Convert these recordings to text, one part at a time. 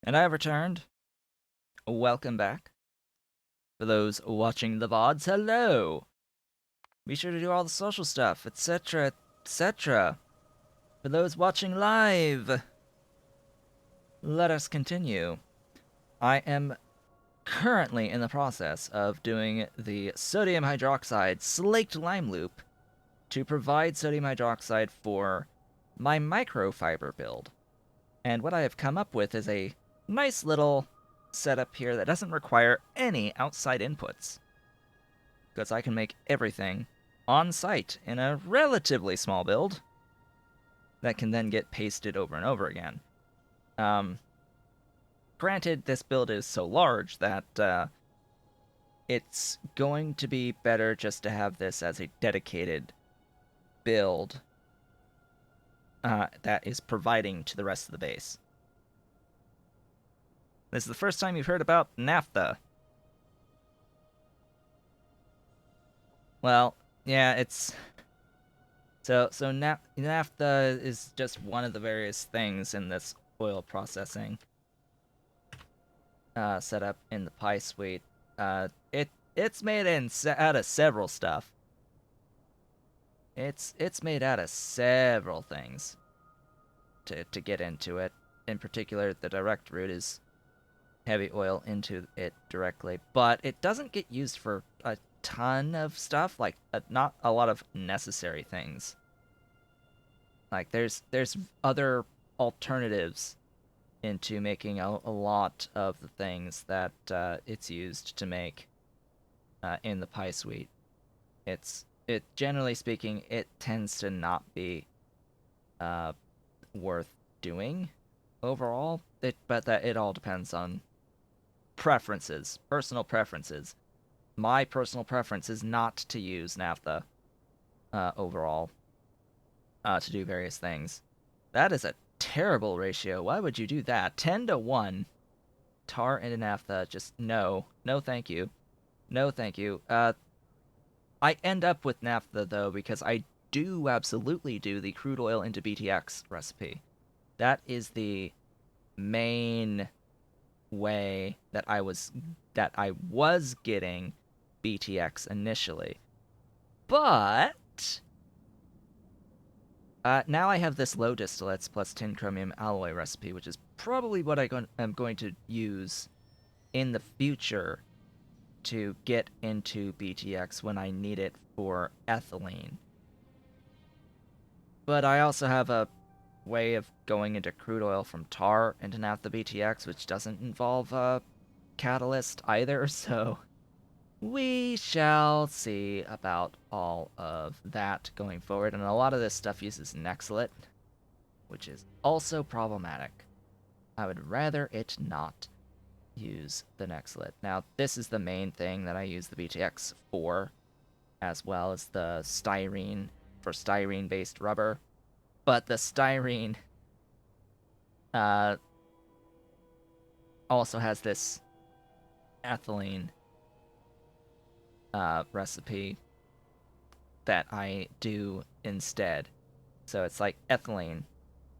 And I have returned. Welcome back. For those watching the VODs, hello! Be sure to do all the social stuff, etc., etc. For those watching live, let us continue. I am currently in the process of doing the sodium hydroxide slaked lime loop to provide sodium hydroxide for my microfiber build. And what I have come up with is a nice little setup here that doesn't require any outside inputs, because I can make everything on site in a relatively small build that can then get pasted over and over again. Granted, this build is so large that it's going to be better just to have this as a dedicated build that is providing to the rest of the base. This is the first time you've heard about naphtha. Well, yeah, it's so naphtha is just one of the various things in this oil processing setup in the Pi suite. It's made out of several stuff. It's made out of several things. To get into it, in particular, the direct route is heavy oil into it directly, but it doesn't get used for a ton of stuff, like not a lot of necessary things. Like there's other alternatives into making a lot of the things that it's used to make in the Pi suite. It generally speaking, it tends to not be worth doing overall. But that it all depends on preferences, personal preferences. My personal preference is not to use naphtha overall to do various things. That is a terrible ratio. Why would you do that? 10 to 1. Tar into naphtha. Just no. No, thank you. No, thank you. I end up with naphtha, though, because I do absolutely do the crude oil into BTX recipe. That is the main way that I was getting BTX initially. But now I have this low distillates plus tin chromium alloy recipe, which is probably what I'm going to use in the future to get into BTX when I need it for ethylene. But I also have a way of going into crude oil from tar into naphtha BTX, which doesn't involve a catalyst either, so we shall see about all of that going forward. And a lot of this stuff uses Nexlet, which is also problematic. I would rather it not use the Nexlet. Now, this is the main thing that I use the BTX for, as well as the styrene for styrene-based rubber. But the styrene also has this ethylene recipe that I do instead. So it's like ethylene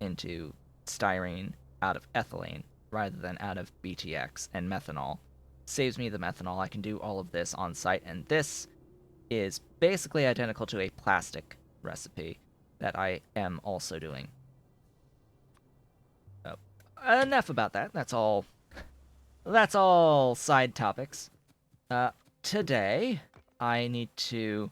into styrene out of ethylene rather than out of BTX and methanol. Saves me the methanol. I can do all of this on site, and this is basically identical to a plastic recipe that I am also doing. So, enough about that. That's all side topics. Today, I need to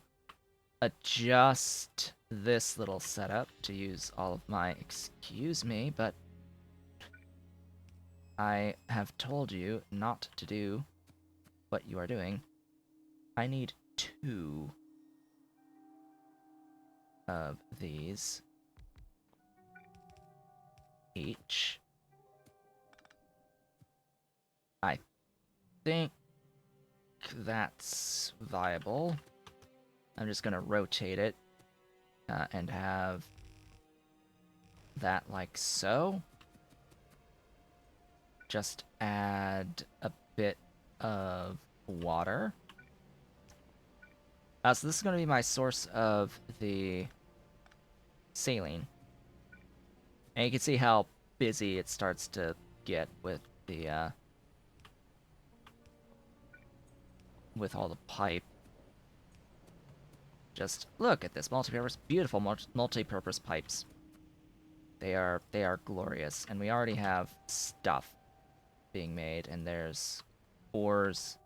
adjust this little setup to use all of my, excuse me, but I have told you not to do what you are doing. I need 2 of these each. I think that's viable. I'm just gonna rotate it and have that like so. Just add a bit of water. So this is going to be my source of the saline. And you can see how busy it starts to get with the with all the pipe. Just look at this multi-purpose, beautiful multi-purpose pipes. They are glorious, and we already have stuff being made, and there's ores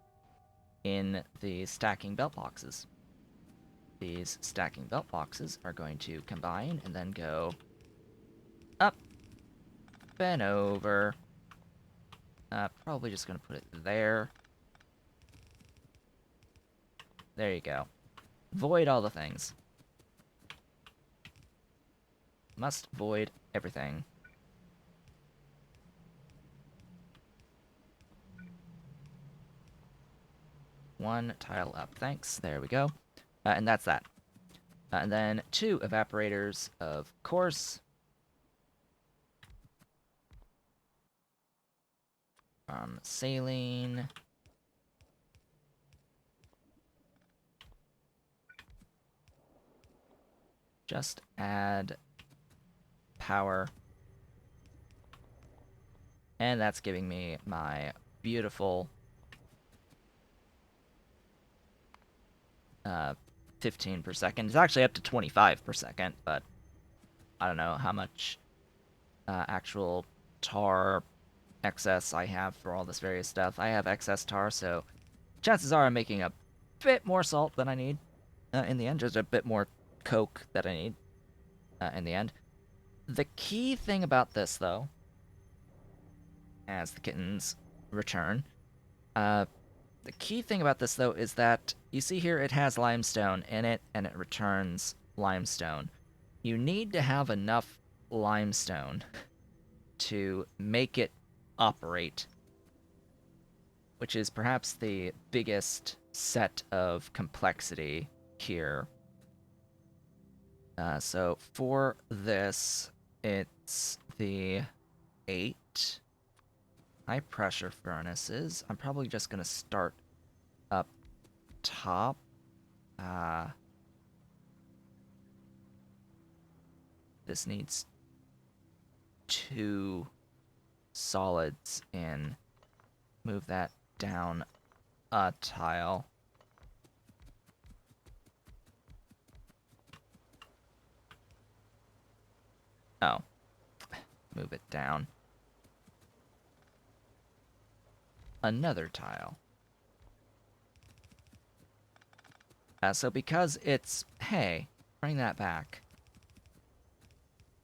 in the stacking belt boxes. These stacking belt boxes are going to combine and then go up and over. Probably just going to put it there. There you go. Void all the things. Must void everything. One tile up, thanks. There we go. And that's that. And then 2 evaporators, of course. Saline. Just add power. And that's giving me my beautiful 15 per second. It's actually up to 25 per second, but I don't know how much actual tar excess I have for all this various stuff. I have excess tar, so chances are I'm making a bit more salt than I need in the end. Just a bit more coke that I need in the end. The key thing about this, though, as the kittens return, the key thing about this, though, is that you see here it has limestone in it, and it returns limestone. You need to have enough limestone to make it operate, which is perhaps the biggest set of complexity here. So for this, it's the 8 high pressure furnaces. I'm probably just going to start up top. This needs 2 solids in. Move that down a tile. Oh. Move it down another tile. So because it's... Hey, bring that back.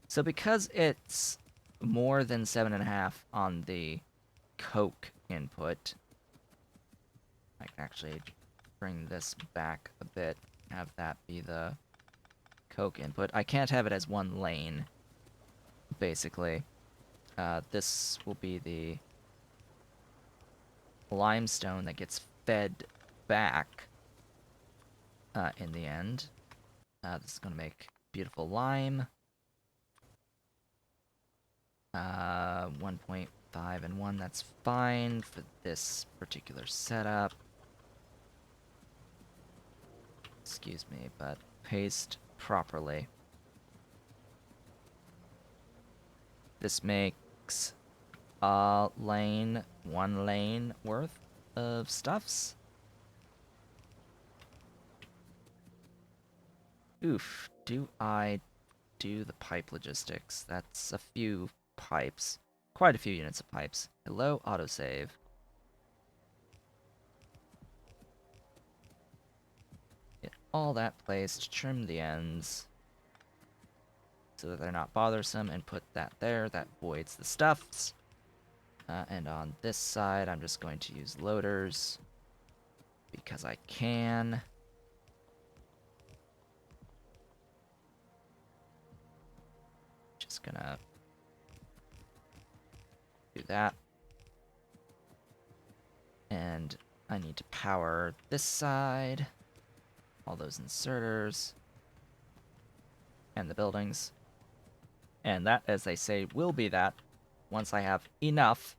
So because it's more than 7.5 on the coke input, I can actually bring this back a bit, have that be the coke input. I can't have it as one lane, basically. This will be the limestone that gets fed back in the end. This is going to make beautiful lime. 1.5 and 1, that's fine for this particular setup. Excuse me, but paste properly. This makes a lane, 1 lane worth of stuffs. Oof, do I do the pipe logistics? That's a few pipes. Quite a few units of pipes. Hello, autosave. Get all that placed, trim the ends so that they're not bothersome, and put that there. That voids the stuffs. And on this side, I'm just going to use loaders because I can. Just gonna do that. And I need to power this side, all those inserters, and the buildings. And that, as they say, will be that once I have enough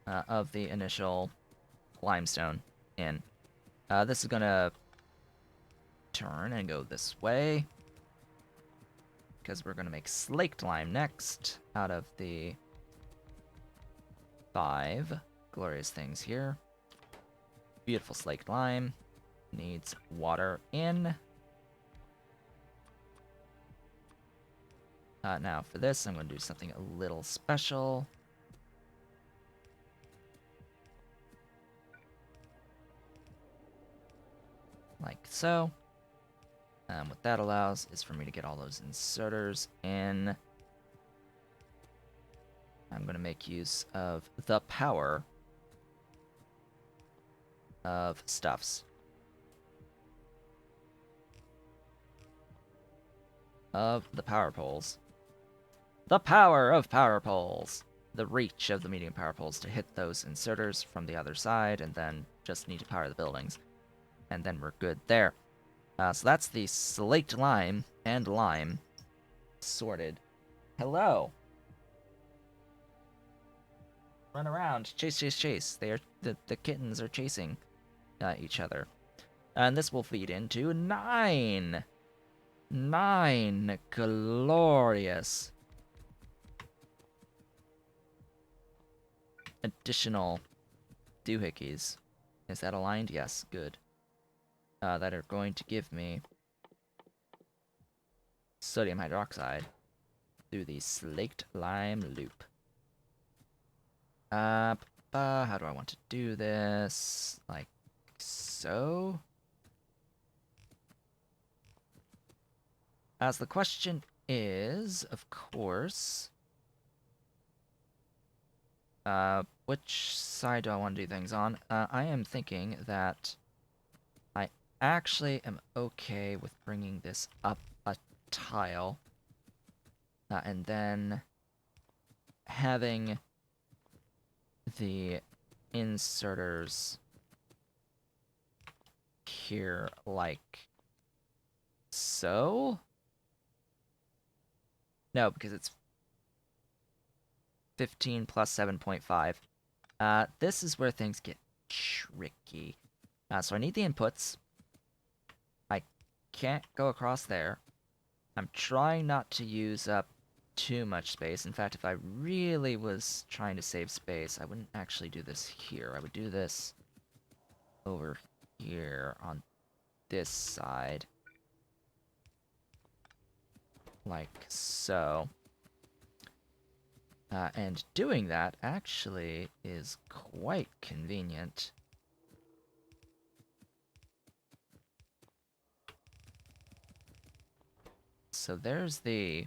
of the initial limestone in. This is gonna turn and go this way, because we're gonna make slaked lime next out of the 5 glorious things here. Beautiful slaked lime. Needs water in. Now for this, I'm going to do something a little special. Like so. What that allows is for me to get all those inserters in. I'm going to make use of the power of stuffs. Of the power poles. The power of power poles! The reach of the medium power poles to hit those inserters from the other side, and then just need to power the buildings. And then we're good there. So that's the slaked lime and lime sorted. Hello! Run around. Chase, chase, chase. The kittens are chasing each other. And this will feed into 9! 9 glorious additional doohickeys. Is that aligned? Yes, good. That are going to give me sodium hydroxide through the slaked lime loop. How do I want to do this? Like so? As the question is, of course, which side do I want to do things on? I am thinking that I actually am okay with bringing this up a tile, and then having the inserters here like so? No, because it's 15 plus 7.5. This is where things get tricky. So I need the inputs. I can't go across there. I'm trying not to use up too much space. In fact, if I really was trying to save space, I wouldn't actually do this here. I would do this over here on this side. Like so. And doing that actually is quite convenient. So there's the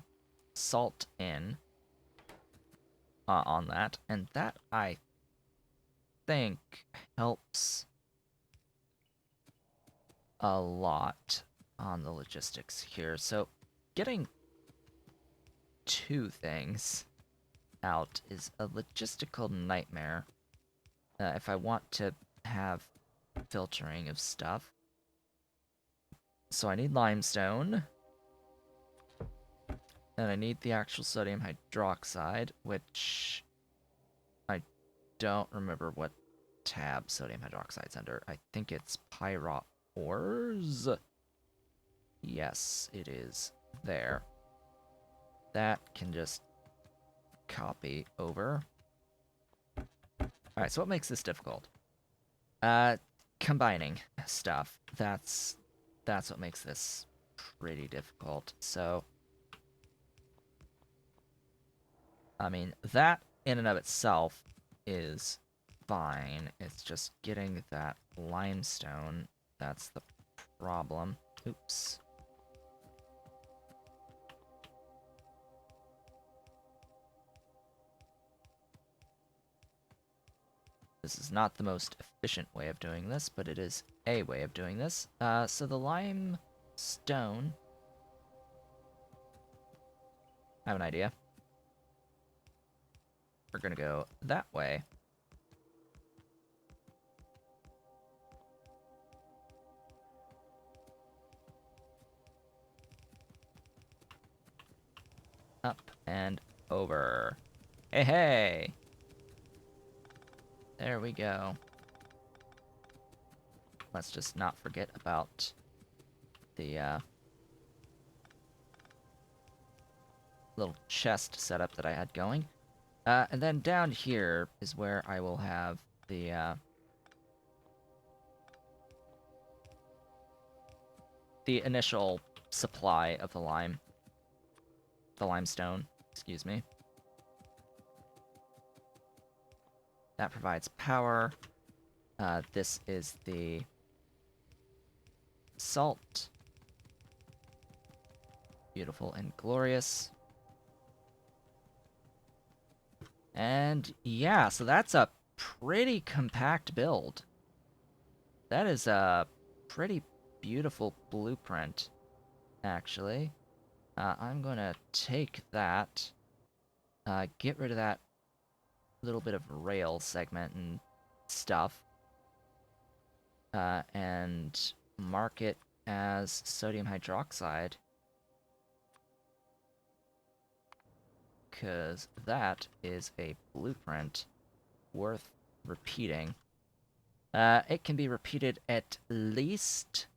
salt in on that, and that, I think, helps a lot on the logistics here. So getting 2 things out is a logistical nightmare if I want to have filtering of stuff. So I need limestone, and I need the actual sodium hydroxide, which I don't remember what tab sodium hydroxide's under. I think it's pyro ores. Yes, it is there. That can just copy over. Alright, so what makes this difficult? Combining stuff. That's what makes this pretty difficult. So, I mean, that in and of itself is fine. It's just getting that limestone that's the problem. Oops. This is not the most efficient way of doing this, but it is a way of doing this. So the limestone... I have an idea. We're gonna go that way. Up and over. Hey, hey! There we go. Let's just not forget about the little chest setup that I had going. And then down here is where I will have the initial supply of the limestone, excuse me. That provides power. This is the salt. Beautiful and glorious. And yeah, so that's a pretty compact build. That is a pretty beautiful blueprint, actually. I'm gonna take that, get rid of that little bit of rail segment and stuff, and mark it as sodium hydroxide, because that is a blueprint worth repeating. It can be repeated at least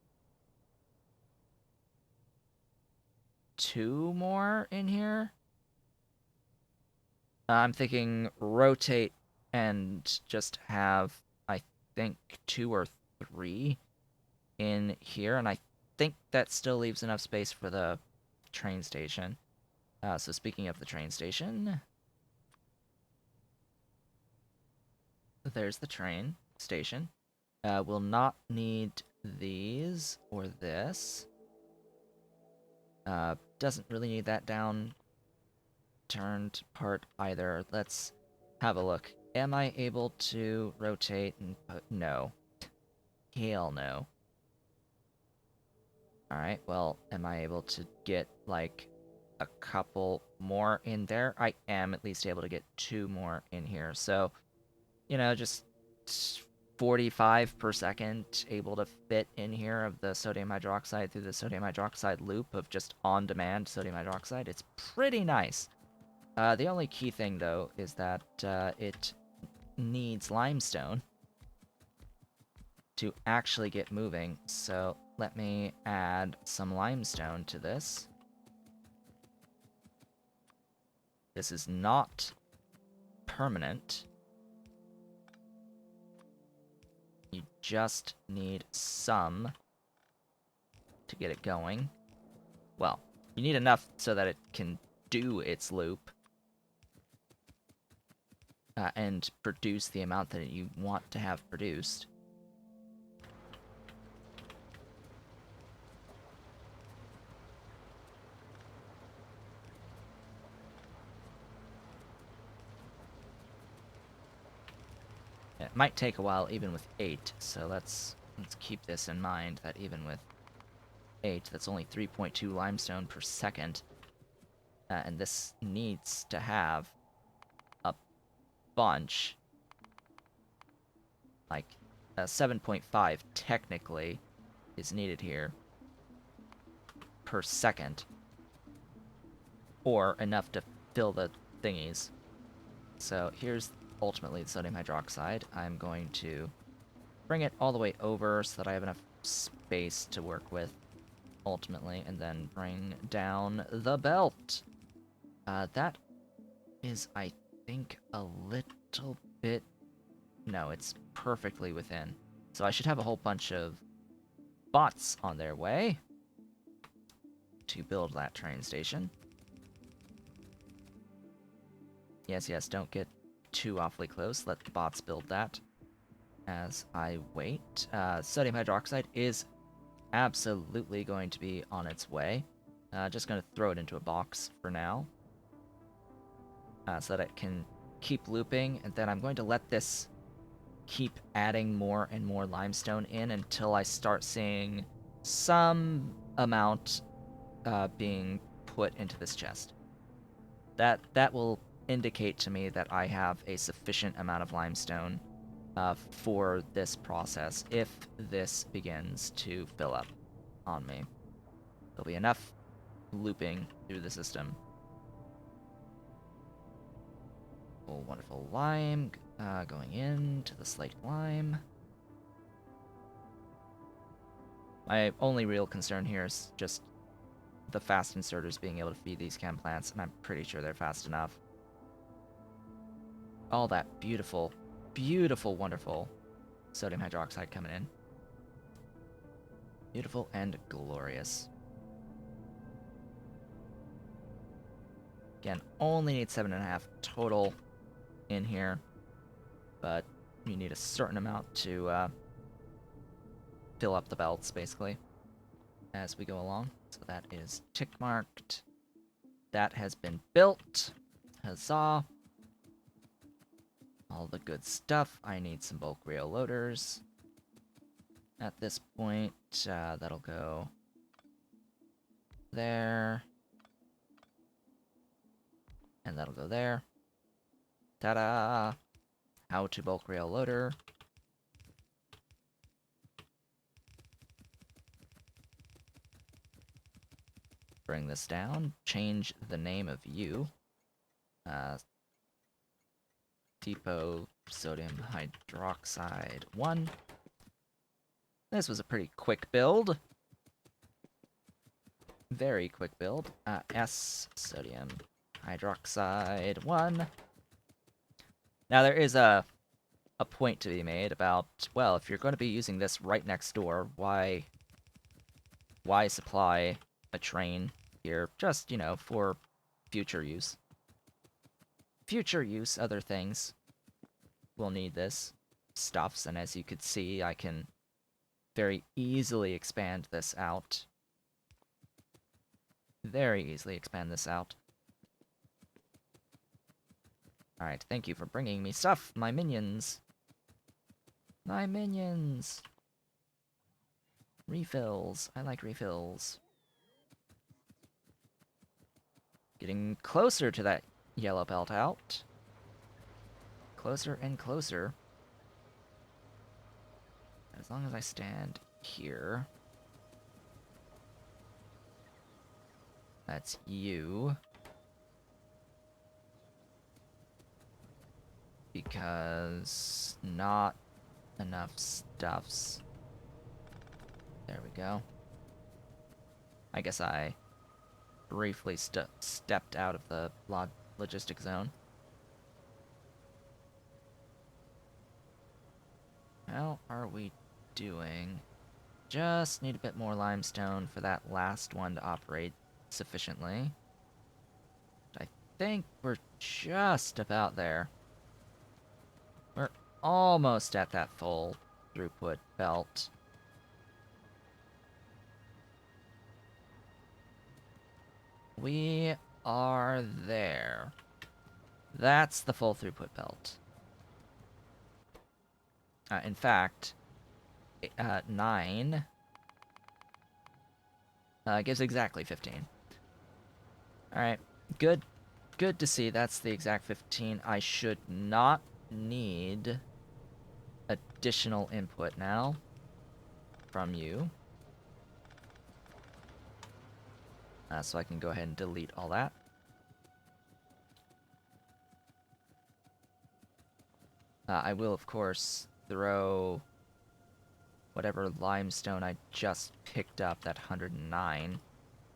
2 more in here. I'm thinking rotate and just have, I think, 2 or 3 in here, and I think that still leaves enough space for the train station. So speaking of the train station, there's the train station. We'll not need these or this. Doesn't really need that down turned part either. Let's have a look. Am I able to rotate and put... No. Hell no. Alright, well, am I able to get, like, a couple more in there? I am at least able to get 2 more in here. So, you know, just 45 per second able to fit in here of the sodium hydroxide through the sodium hydroxide loop of just on-demand sodium hydroxide. It's pretty nice. The only key thing, though, is that it needs limestone to actually get moving. So let me add some limestone to this. This is not permanent. You just need some to get it going. Well, you need enough so that it can do its loop. And produce the amount that you want to have produced. It might take a while even with 8, so let's keep this in mind, that even with 8, that's only 3.2 limestone per second. And this needs to have a bunch. Like, 7.5 technically is needed here per second. Or enough to fill the thingies. So here's ultimately the sodium hydroxide. I'm going to bring it all the way over so that I have enough space to work with ultimately, and then bring down the belt. That is, I think, a little bit... No, it's perfectly within. So I should have a whole bunch of bots on their way to build that train station. Yes, yes, don't get too awfully close. Let the bots build that as I wait. Sodium hydroxide is absolutely going to be on its way. Just going to throw it into a box for now. So that it can keep looping, and then I'm going to let this keep adding more and more limestone in until I start seeing some amount being put into this chest. That will indicate to me that I have a sufficient amount of limestone for this process if this begins to fill up on me. There'll be enough looping through the system. Oh, wonderful lime going into the slaked lime. My only real concern here is just the fast inserters being able to feed these chem plants, and I'm pretty sure they're fast enough. all that beautiful, beautiful, wonderful sodium hydroxide coming in. Beautiful and glorious. Again, only need 7.5 total in here, but you need a certain amount to fill up the belts, basically, as we go along. So that is tick marked. That has been built. Huzzah. All the good stuff. I need some bulk rail loaders. At this point, that'll go there. And that'll go there. Ta-da! How to bulk rail loader. Bring this down. Change the name of you. Depot sodium hydroxide 1. This was a pretty quick build. Very quick build. S sodium hydroxide 1. Now there is a point to be made about, well, if you're going to be using this right next door, why supply a train here? Just, you know, for future use. Future use, other things will need this stuffs, and as you could see, I can very easily expand this out. Very easily expand this out. Alright, thank you for bringing me stuff, my minions. My minions! Refills. I like refills. Getting closer to that yellow belt out. Closer and closer. As long as I stand here. That's you. Because not enough stuffs. There we go. I guess I briefly stepped out of the logistic zone. How are we doing? Just need a bit more limestone for that last one to operate sufficiently. I think we're just about there. We're almost at that full throughput belt. We are there. That's the full throughput belt. In fact, 9 gives exactly 15. Alright, good. Good to see. That's the exact 15. I should not need additional input now from you. So I can go ahead and delete all that. I will, of course, throw whatever limestone I just picked up, that 109,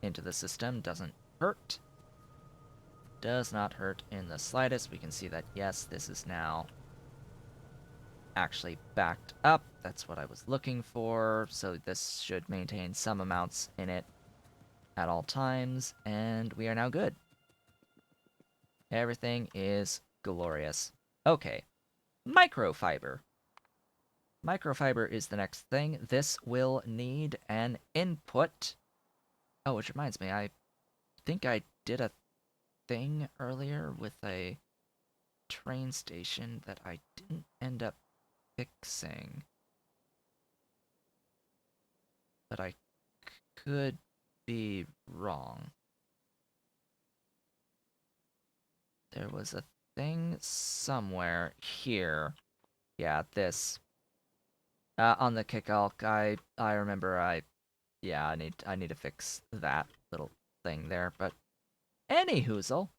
into the system. Doesn't hurt. Does not hurt in the slightest. We can see that, yes, this is now actually backed up. That's what I was looking for. So this should maintain some amounts in it at all times, and we are now good. Everything is glorious. Okay. Microfiber. Microfiber is the next thing. This will need an input. Oh, which reminds me, I think I did a thing earlier with a train station that I didn't end up fixing. But I could be wrong. There was a thing somewhere here. Yeah, this. On the kickalk, I remember I need to fix that little thing there, but anyhoozle,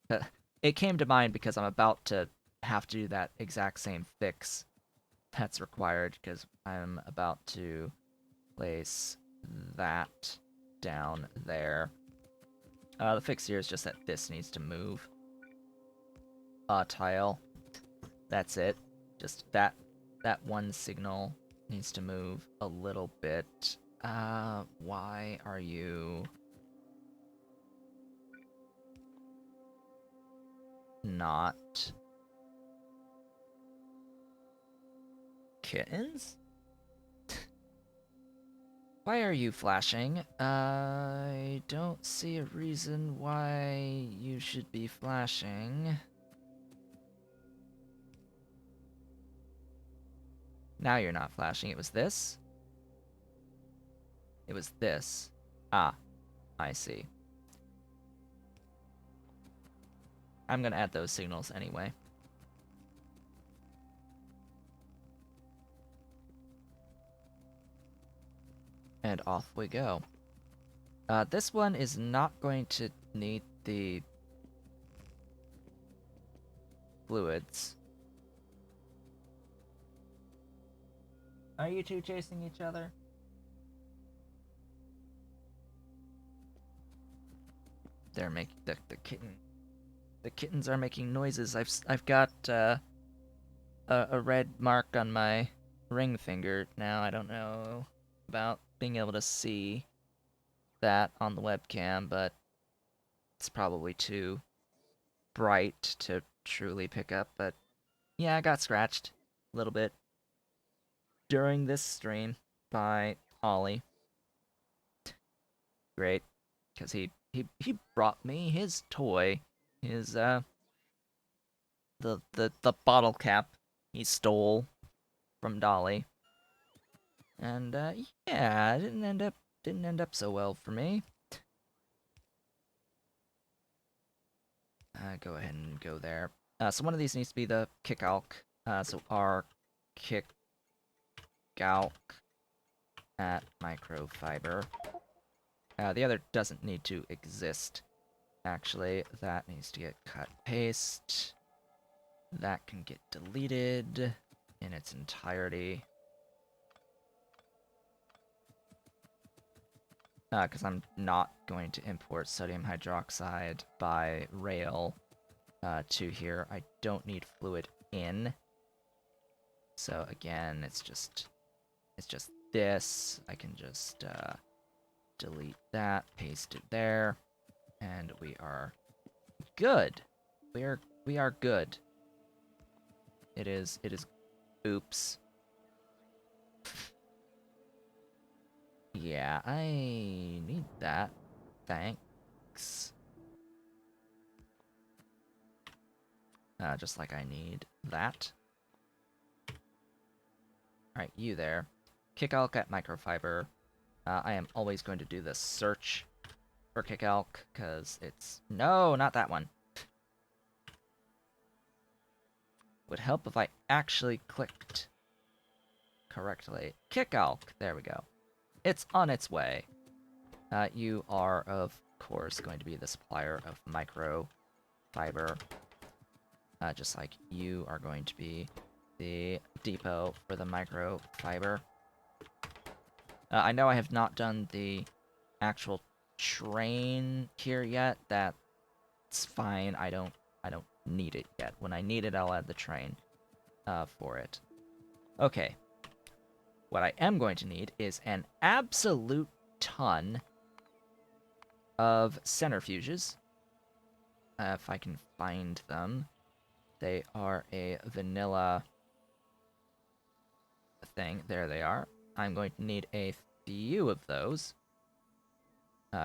it came to mind because I'm about to have to do that exact same fix that's required because I'm about to place that down there. The fix here is just that this needs to move a tile. That's it. Just that one signal needs to move a little bit. Why are you not kittens? Why are you flashing? I don't see a reason why you should be flashing. Now you're not flashing. It was this? It was this. Ah, I see. I'm gonna add those signals anyway. And off we go. This one is not going to need the fluids. Are you two chasing each other? They're making the kittens are making noises. I've got a red mark on my ring finger now. I don't know about being able to see that on the webcam, but it's probably too bright to truly pick up. But yeah, I got scratched a little bit during this stream by Ollie. Great, because he brought me his toy, his the bottle cap he stole from Dolly, and yeah, it didn't end up so well for me. Go ahead and go there. So one of these needs to be the kick alk. So our kick alk at microfiber. The other doesn't need to exist. Actually, that needs to get cut paste. That can get deleted in its entirety. Because I'm not going to import sodium hydroxide by rail to here. I don't need fluid in. So again, it's just this. I can just delete that, paste it there, and we are good. We are good. It is oops. Yeah, I need that. Thanks. Just like I need that. Alright, you there. Kick alk at microfiber. I am always going to do the search for kick alk, because it's... No, not that one. Would help if I actually clicked correctly. Kick alk. There we go. It's on its way. You are, of course, going to be the supplier of microfiber. Just like you are going to be the depot for the microfiber. I know I have not done the actual train here yet. That's fine. I don't need it yet. When I need it, I'll add the train for it. Okay. What I am going to need is an absolute ton of centrifuges. If I can find them. They are a vanilla thing. There they are. I'm going to need a few of those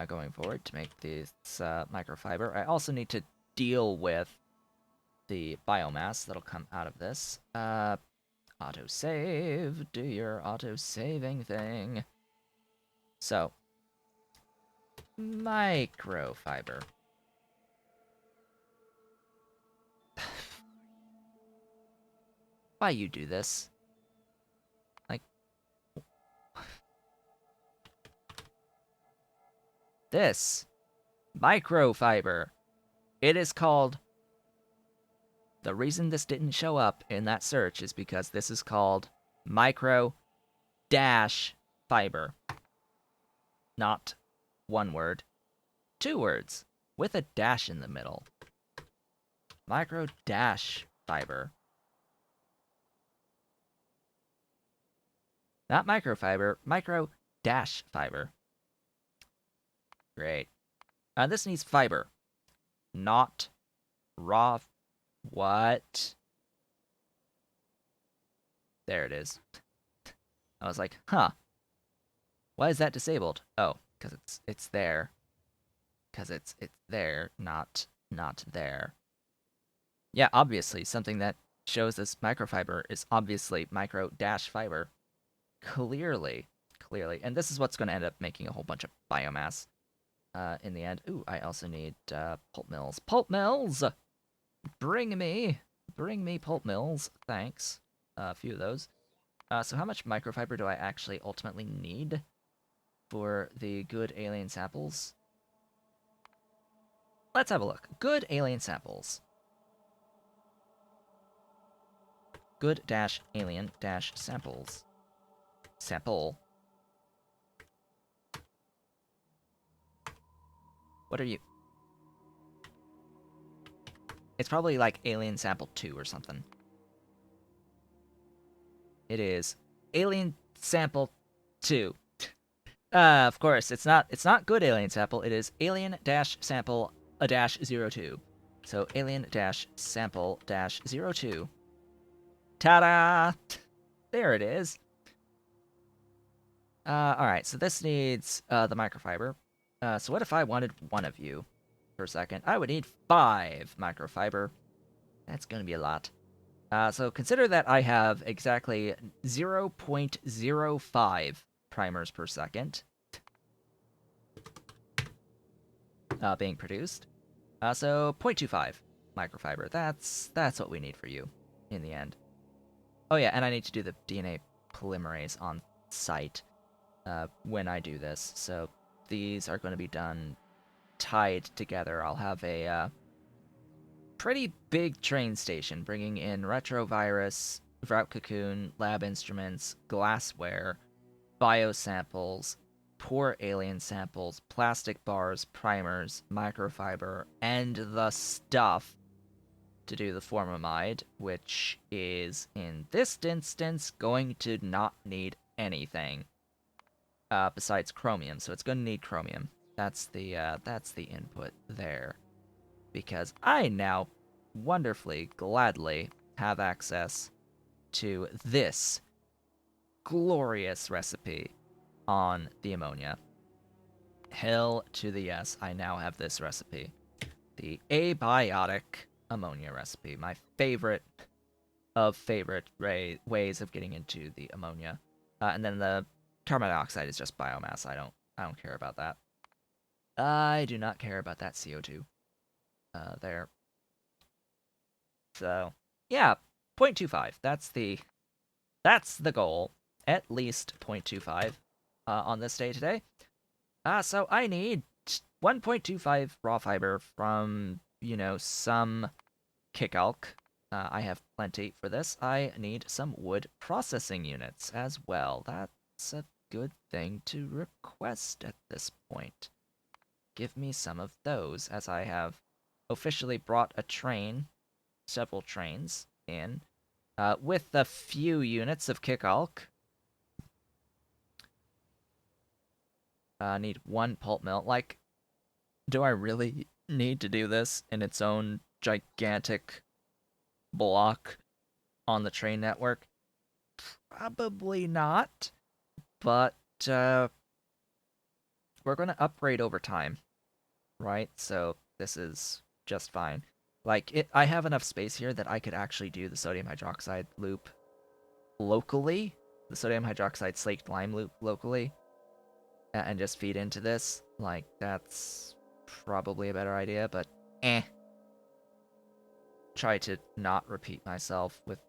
going forward to make this microfiber. I also need to deal with the biomass that'll come out of this. Autosave. Do your auto-saving thing. So, microfiber. Why you do this? Like... This. Microfiber. It is called... The reason this didn't show up in that search is because this is called micro-fiber. Not one word. 2 words. With a dash in the middle. Micro-fiber. Not microfiber, micro-fiber. Great. This needs fiber, not raw. What? There it is. I was like, huh. Why is that disabled? Oh, because it's there. Because it's there, not there. Yeah, obviously, something that shows this microfiber is obviously micro-fiber. Clearly. Clearly. And this is what's going to end up making a whole bunch of biomass in the end. Ooh, I also need pulp mills. Pulp mills! Bring me pulp mills. Thanks. A few of those. So how much microfiber do I actually ultimately need for the good alien samples? Let's have a look. Good alien samples. Good dash alien dash samples. Sample. What are you? It's probably like alien sample 2 or something. It is alien sample 2. Of course, it's not good alien sample. It is alien dash sample a dash 02. So alien dash sample dash 02. Ta-da! There it is. Alright, so this needs the microfiber. So what if I wanted one of you per second? I would need 5 microfiber. That's gonna be a lot. So consider that I have exactly 0.05 primers per second being produced. So 0.25 microfiber. That's what we need for you in the end. Oh yeah, and I need to do the DNA polymerase on site when I do this. So these are going to be done tied together. I'll have a pretty big train station bringing in retrovirus, route cocoon, lab instruments, glassware, biosamples, poor alien samples, plastic bars, primers, microfiber, and the stuff to do the formamide, which is, in this instance, going to not need anything besides chromium. So it's going to need chromium. That's the input there. Because I now wonderfully, gladly have access to this glorious recipe on the ammonia. Hell to the yes, I now have this recipe. The abiotic ammonia recipe. My favorite of favorite ways of getting into the ammonia. And then the carbon dioxide is just biomass. I don't care about that. I do not care about that CO2. There. So yeah, 0.25. That's the goal. At least 0.25 on this day today. So I need 1.25 raw fiber from, some kickalk. I have plenty for this. I need some wood processing units as well. That's a good thing to request at this point. Give me some of those, as I have officially brought a train, several trains, in, with a few units of kickalk. Need one pulp mill. Like, do I really need to do this in its own gigantic block on the train network? Probably not, but we're going to upgrade over time, right? So this is just fine. Like, I have enough space here that I could actually do the sodium hydroxide loop locally, the sodium hydroxide slaked lime loop locally, and just feed into this. Like, that's probably a better idea, but eh. Try to not repeat myself with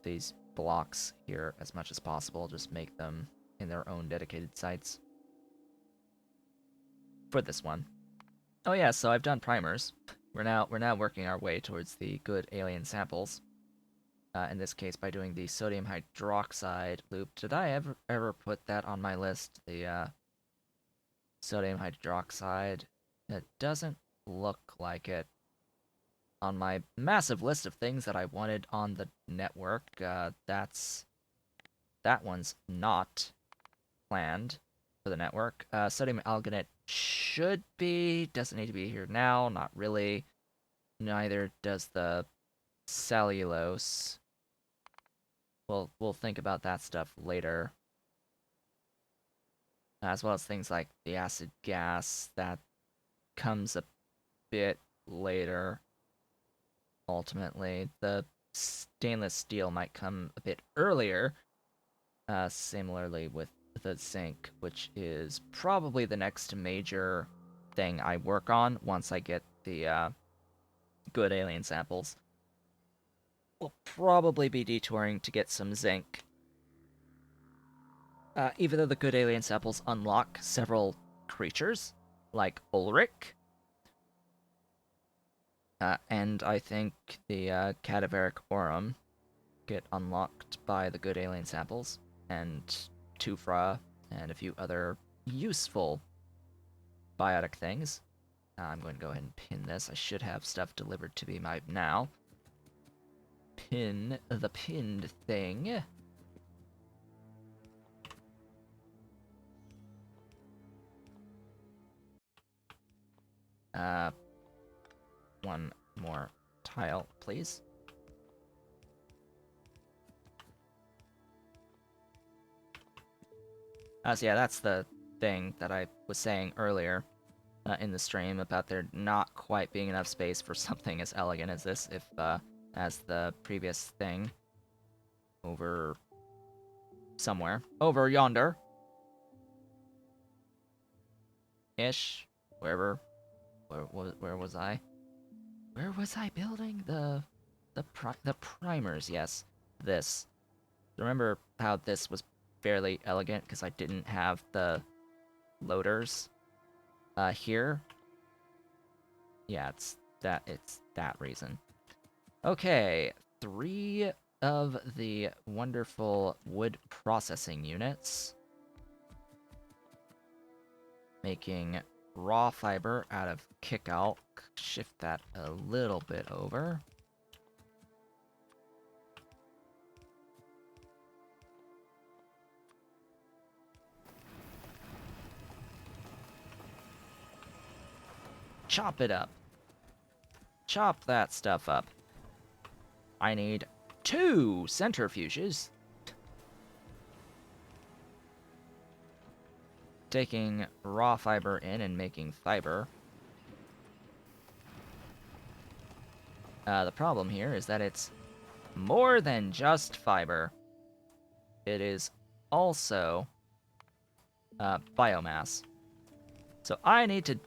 these blocks here as much as possible. Just make them in their own dedicated sites for this one. Oh yeah, so I've done primers. We're now working our way towards the good alien samples. In this case, by doing the sodium hydroxide loop. Did I ever put that on my list? The sodium hydroxide. It doesn't look like it. On my massive list of things that I wanted on the network, that's that one's not planned for the network. Sodium alginate should be, doesn't need to be here now, not really. Neither does the cellulose. We'll think about that stuff later. As well as things like the acid gas, that comes a bit later. Ultimately, the stainless steel might come a bit earlier. Similarly with the zinc, which is probably the next major thing I work on once I get the good alien samples. We'll probably be detouring to get some zinc. Even though the good alien samples unlock several creatures, like Ulrich, and I think the cadaveric aurum get unlocked by the good alien samples, and Tufra, and a few other useful biotic things. I'm going to go ahead and pin this. I should have stuff delivered to me by now. Pin the pinned thing. One more tile, please. So yeah, that's the thing that I was saying earlier in the stream about there not quite being enough space for something as elegant as this, if as the previous thing over somewhere. Over yonder. Ish. Wherever. Where was I? Where was I building? The primers, yes. This. Remember how this was fairly elegant because I didn't have the loaders here? Yeah, it's that reason. Okay, 3 of the wonderful wood processing units. Making raw fiber out of kickout. Shift that a little bit over. Chop it up. Chop that stuff up. I need 2 centrifuges. Taking raw fiber in and making fiber. The problem here is that it's more than just fiber. It is also biomass. So I need to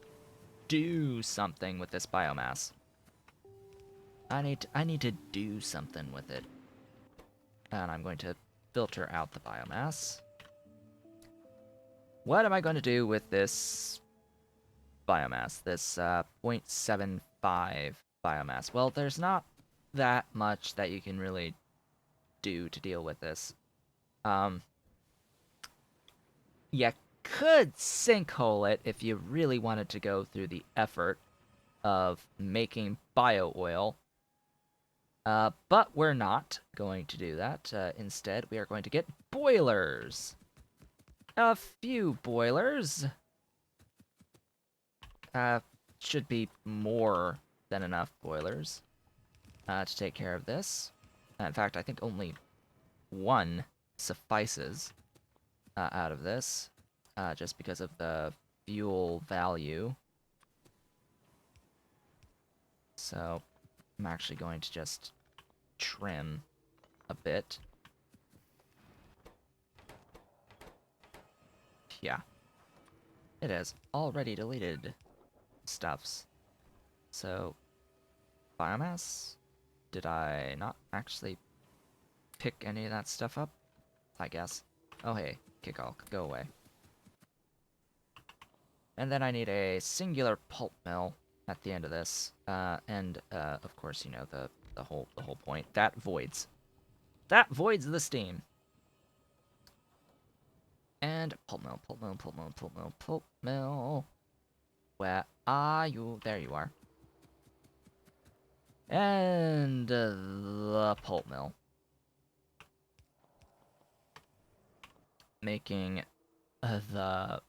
do something with this biomass. I need to do something with it. And I'm going to filter out the biomass. What am I going to do with this biomass? This 0.75 biomass? Well, there's not that much that you can really do to deal with this. You could sinkhole it if you really wanted to go through the effort of making bio oil. But we're not going to do that. Instead, we are going to get boilers. A few boilers. Should be more than enough boilers to take care of this. In fact, I think only 1 suffices out of this, just because of the fuel value. So I'm actually going to just trim a bit. Yeah. It has already deleted stuffs. So, biomass? Did I not actually pick any of that stuff up? I guess. Oh hey, kickoff, go away. And then I need a singular pulp mill at the end of this. Of course, you know, the whole point. That voids. That voids the steam. And pulp mill, pulp mill, pulp mill, pulp mill, pulp mill. Where are you? There you are. And the pulp mill. making the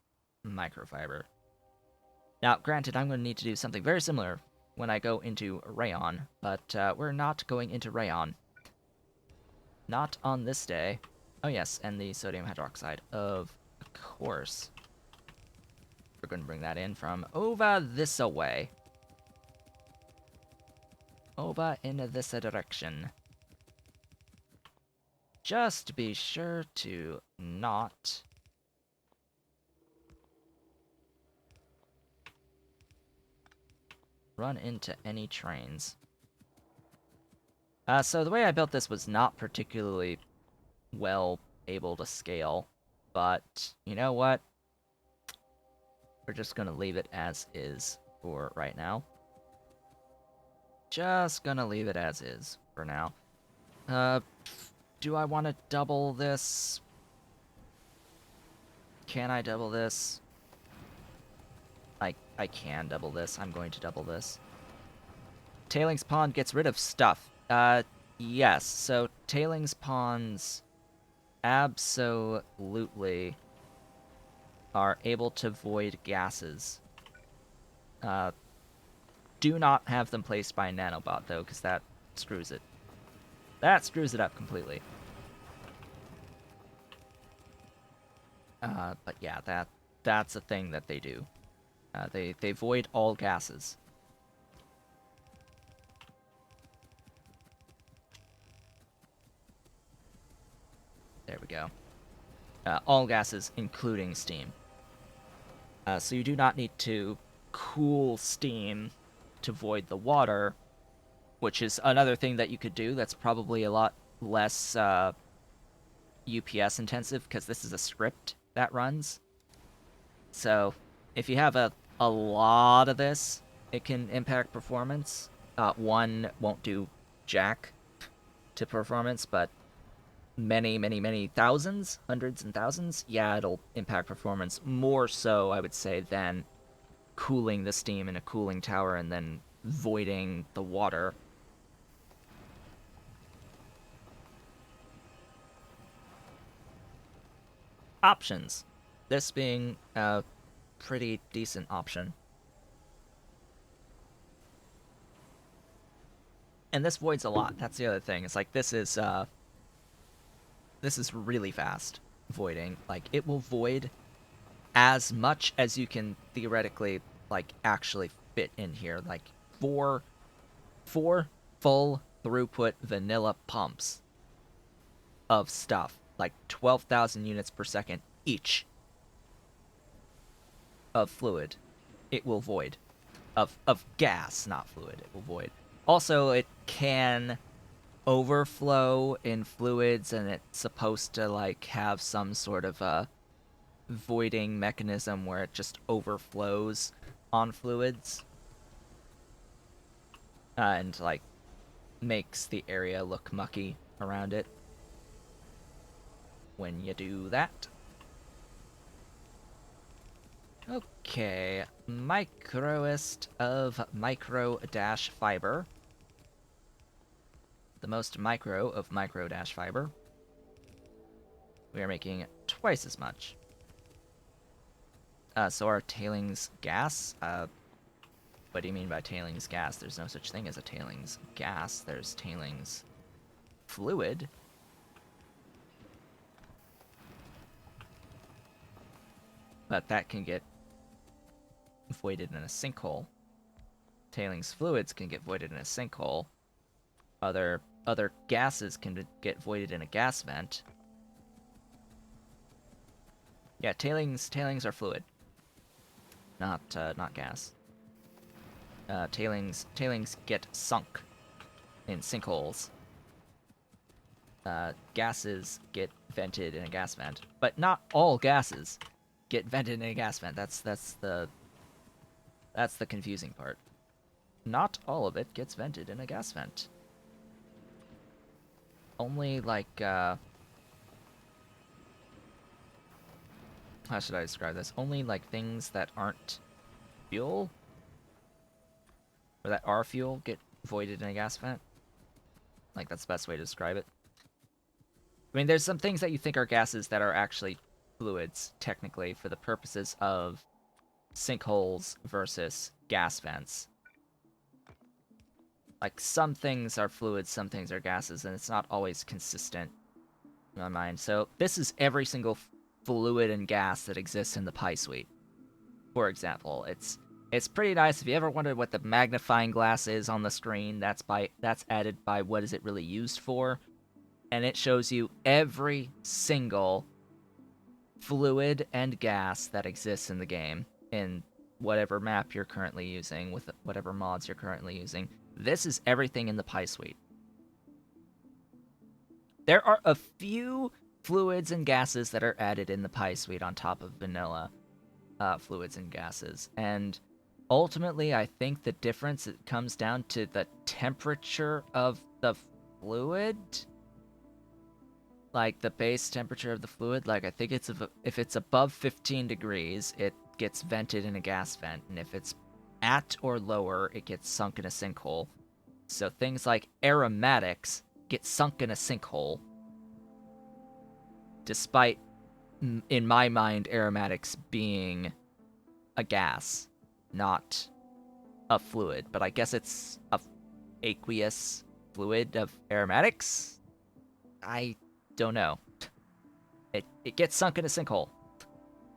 microfiber. Now, granted, I'm going to need to do something very similar when I go into rayon, but we're not going into rayon. Not on this day. Oh yes, and the sodium hydroxide, of course. We're going to bring that in from over this way. Over in this direction. Just be sure to not run into any trains. So the way I built this was not particularly well able to scale, but you know what? We're just gonna leave it as is for right now. Just gonna leave it as is for now. Do I want to double this? Can I double this? I can double this. I'm going to double this. Tailings pond gets rid of stuff. Yes. So tailings ponds absolutely are able to void gases. Do not have them placed by a nanobot, though, because that screws it. That screws it up completely. But yeah, that's a thing that they do. They void all gases. There we go. All gases, including steam. So you do not need to cool steam to void the water, which is another thing that you could do that's probably a lot less UPS intensive, because this is a script that runs. So if you have a lot of this, it can impact performance. One won't do jack to performance, but many thousands, hundreds and thousands, yeah, it'll impact performance more so, I would say, than cooling the steam in a cooling tower and then voiding the water. Options. This being a pretty decent option. And this voids a lot. That's the other thing. It's like this is really fast voiding. Like, it will void as much as you can theoretically, like, actually fit in here. Like, four full throughput vanilla pumps of stuff, like 12,000 units per second each of fluid, it will void. Of gas, not fluid, it will void. Also, it can overflow in fluids, and it's supposed to, like, have some sort of a voiding mechanism where it just overflows on fluids. And, like, makes the area look mucky around it when you do that. Okay, microest of micro-fiber. The most micro of micro-fiber. We are making twice as much. So our tailings gas, what do you mean by tailings gas? There's no such thing as a tailings gas. There's tailings fluid. But that can get voided in a sinkhole. Tailings fluids can get voided in a sinkhole. Other gases can get voided in a gas vent. Yeah, tailings are fluid, not gas. Tailings get sunk in sinkholes. Gases get vented in a gas vent, but not all gases get vented in a gas vent. That's the confusing part. Not all of it gets vented in a gas vent. Only, like, how should I describe this? Only, like, things that aren't fuel, or that are fuel, get voided in a gas vent. Like, that's the best way to describe it. I mean, there's some things that you think are gases that are actually fluids, technically, for the purposes of sinkholes versus gas vents. Like, some things are fluids, some things are gases, and it's not always consistent in my mind. So this is every single fluid and gas that exists in the Pi suite. For example, it's pretty nice. If you ever wondered what the magnifying glass is on the screen, that's added by what is it really used for, and it shows you every single fluid and gas that exists in the game in whatever map you're currently using with whatever mods you're currently using. This is everything in the Pi suite. There are a few fluids and gases that are added in the Pi suite on top of vanilla fluids and gases, and ultimately I think the difference comes down to the temperature of the fluid, like the base temperature of the fluid. Like, I think if it's above 15 degrees, it gets vented in a gas vent, and if it's at or lower, it gets sunk in a sinkhole. So things like aromatics get sunk in a sinkhole, despite, in my mind, aromatics being a gas, not a fluid. But I guess it's a aqueous fluid of aromatics? I don't know. It gets sunk in a sinkhole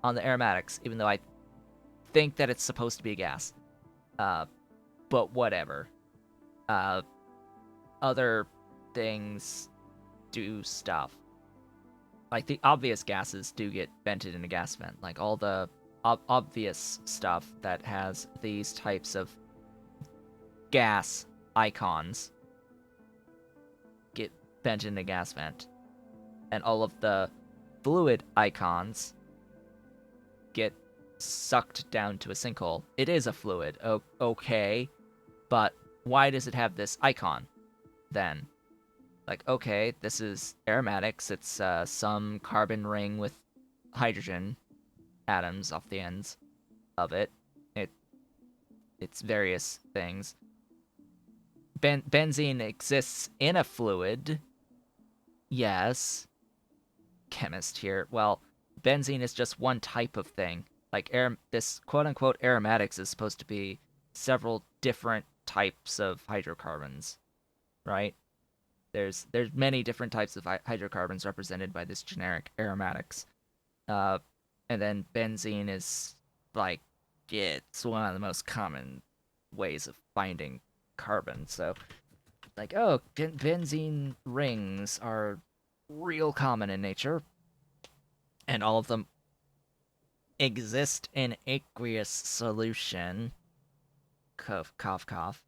on the aromatics, even though I think that it's supposed to be a gas. But whatever. Other things do stuff. Like, the obvious gases do get vented in a gas vent. Like, all the obvious stuff that has these types of gas icons get vented in a gas vent. And all of the fluid icons get sucked down to a sinkhole. It is a fluid, okay, but why does it have this icon then? Like, okay, this is aromatics. It's some carbon ring with hydrogen atoms off the ends of it. It's various things. Benzene exists in a fluid. Yes. Chemist here. Well, benzene is just one type of thing. Like, this quote-unquote aromatics is supposed to be several different types of hydrocarbons, right? There's many different types of hydrocarbons represented by this generic aromatics. And then benzene is, like, it's one of the most common ways of finding carbon. So, like, oh, benzene rings are real common in nature, and all of them exist in aqueous solution. Cough, cough, cough.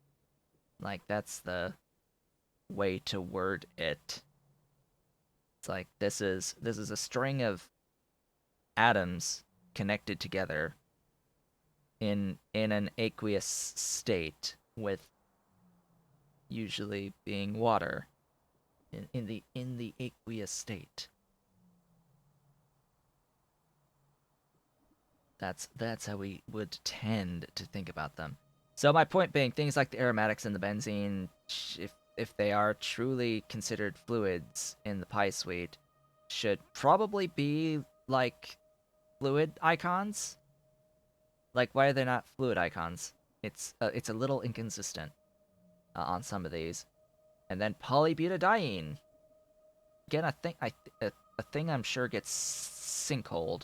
Like, that's the way to word it. It's like, this is a string of atoms connected together in an aqueous state, with usually being water in the aqueous state. That's how we would tend to think about them. So my point being, things like the aromatics and the benzene, if they are truly considered fluids in the Pi suite, should probably be like fluid icons. Like, why are they not fluid icons? It's a little inconsistent on some of these. And then polybutadiene. Again, a thing I'm sure gets sinkholed,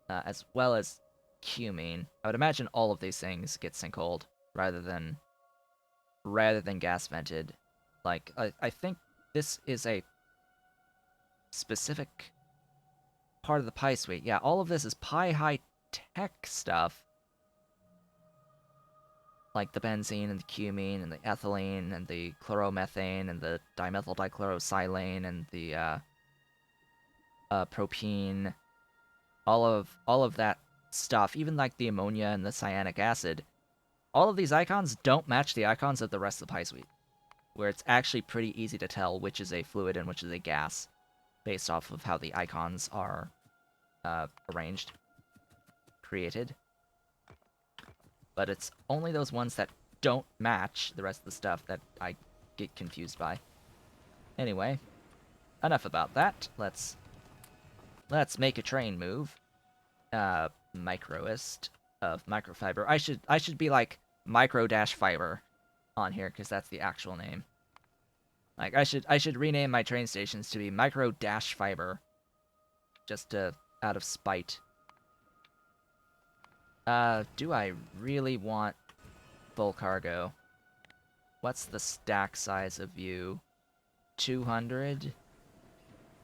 as well as cumene. I would imagine all of these things get sinkholed rather than gas vented. Like, I think this is a specific part of the Pi suite. Yeah, all of this is Pi high tech stuff. Like the benzene and the cumene and the ethylene and the chloromethane and the dimethyl dichlorosilane and the propene. All of that stuff, even like the ammonia and the cyanic acid, all of these icons don't match the icons of the rest of the Pi suite, where it's actually pretty easy to tell which is a fluid and which is a gas based off of how the icons are arranged, created. But it's only those ones that don't match the rest of the stuff that I get confused by. Anyway, enough about that. Let's Let's make a train move. Microist of microfiber. I should be like micro-fiber on here because that's the actual name. Like I should rename my train stations to be micro-fiber just to out of spite. Do I really want full cargo? What's the stack size of you? 200?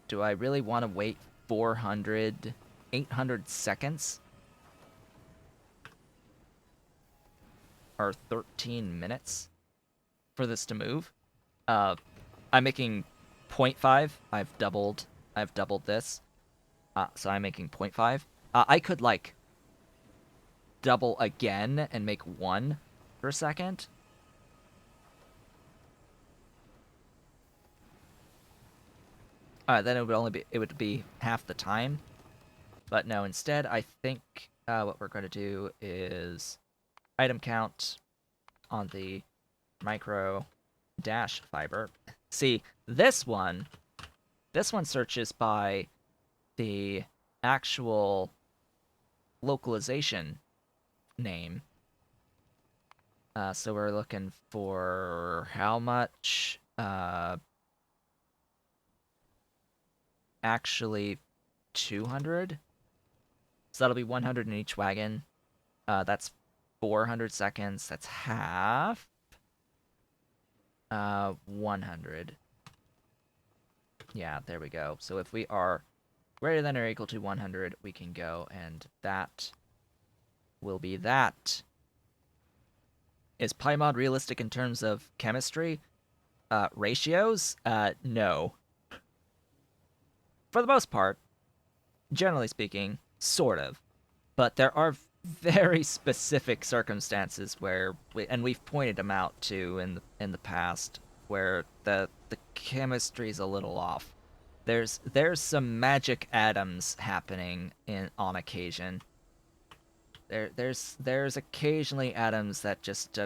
Do I really want to wait 400, 800 seconds? Or 13 minutes for this to move? I'm making 0.5. I've doubled this. So I'm making 0.5. I could like double again and make 1 per second. Then it would be half the time. But no, instead I think what we're going to do is item count on the micro dash fiber. See, this one searches by the actual localization name. So we're looking for how much? Actually 200. So that'll be 100 in each wagon. That's 400 seconds. That's half. 100. Yeah, there we go. So if we are greater than or equal to 100, we can go, and that will be that. Is PyMod realistic in terms of chemistry? Ratios? No. For the most part, generally speaking, sort of. But there are very specific circumstances where, and we've pointed them out too in the past, where the chemistry's a little off. There's some magic atoms happening on occasion. There's occasionally atoms that just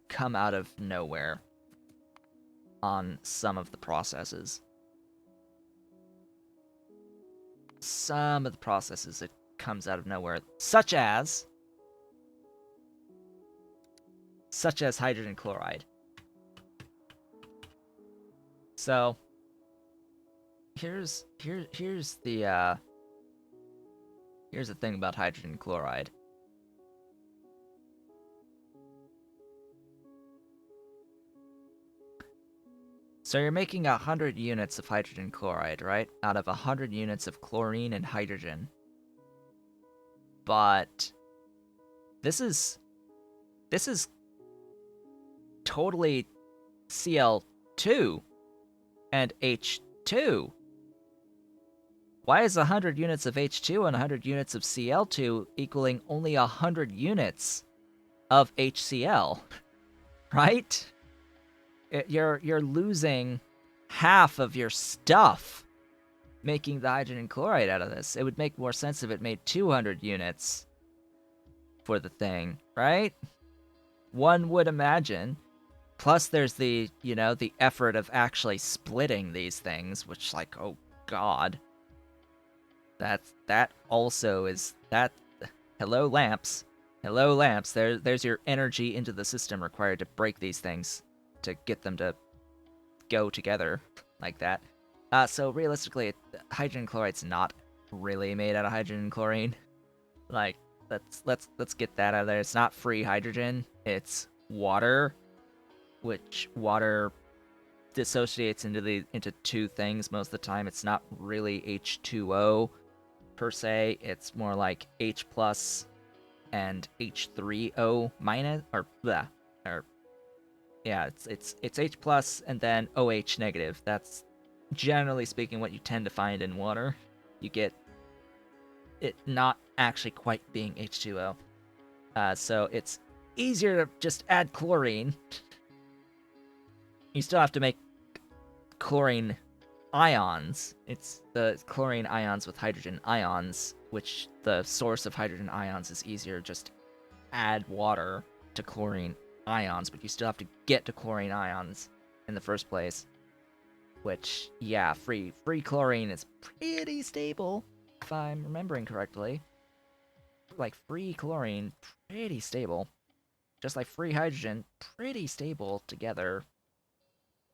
come out of nowhere on some of the processes. Some of the processes it comes out of nowhere, such as hydrogen chloride. So here's the thing about hydrogen chloride. So you're making 100 units of hydrogen chloride, right? Out of 100 units of chlorine and hydrogen. But this is totally Cl2 and H2. Why is 100 units of H2 and 100 units of Cl2 equaling only 100 units of HCl? Right? You're losing half of your stuff making the hydrogen chloride out of this. It would make more sense if it made 200 units for the thing, right? One would imagine. Plus there's the effort of actually splitting these things, which, like, oh god. That also is that. Hello lamps. Hello lamps. There's your energy into the system required to break these things, to get them to go together like that. So realistically, hydrogen chloride's not really made out of hydrogen and chlorine. Like, let's get that out of there. It's not free hydrogen. It's water, which water dissociates into two things most of the time. It's not really H2O per se. It's more like H plus and H3O minus, or blah, or yeah, it's H plus and then OH negative. That's generally speaking what you tend to find in water. You get it not actually quite being H2O. So it's easier to just add chlorine. You still have to make chlorine ions. It's the chlorine ions with hydrogen ions, which the source of hydrogen ions is easier. Just add water to chlorine ions, but you still have to get to chlorine ions in the first place. which, yeah, free chlorine is pretty stable, if I'm remembering correctly. Like, free chlorine, pretty stable. Just like free hydrogen, pretty stable together.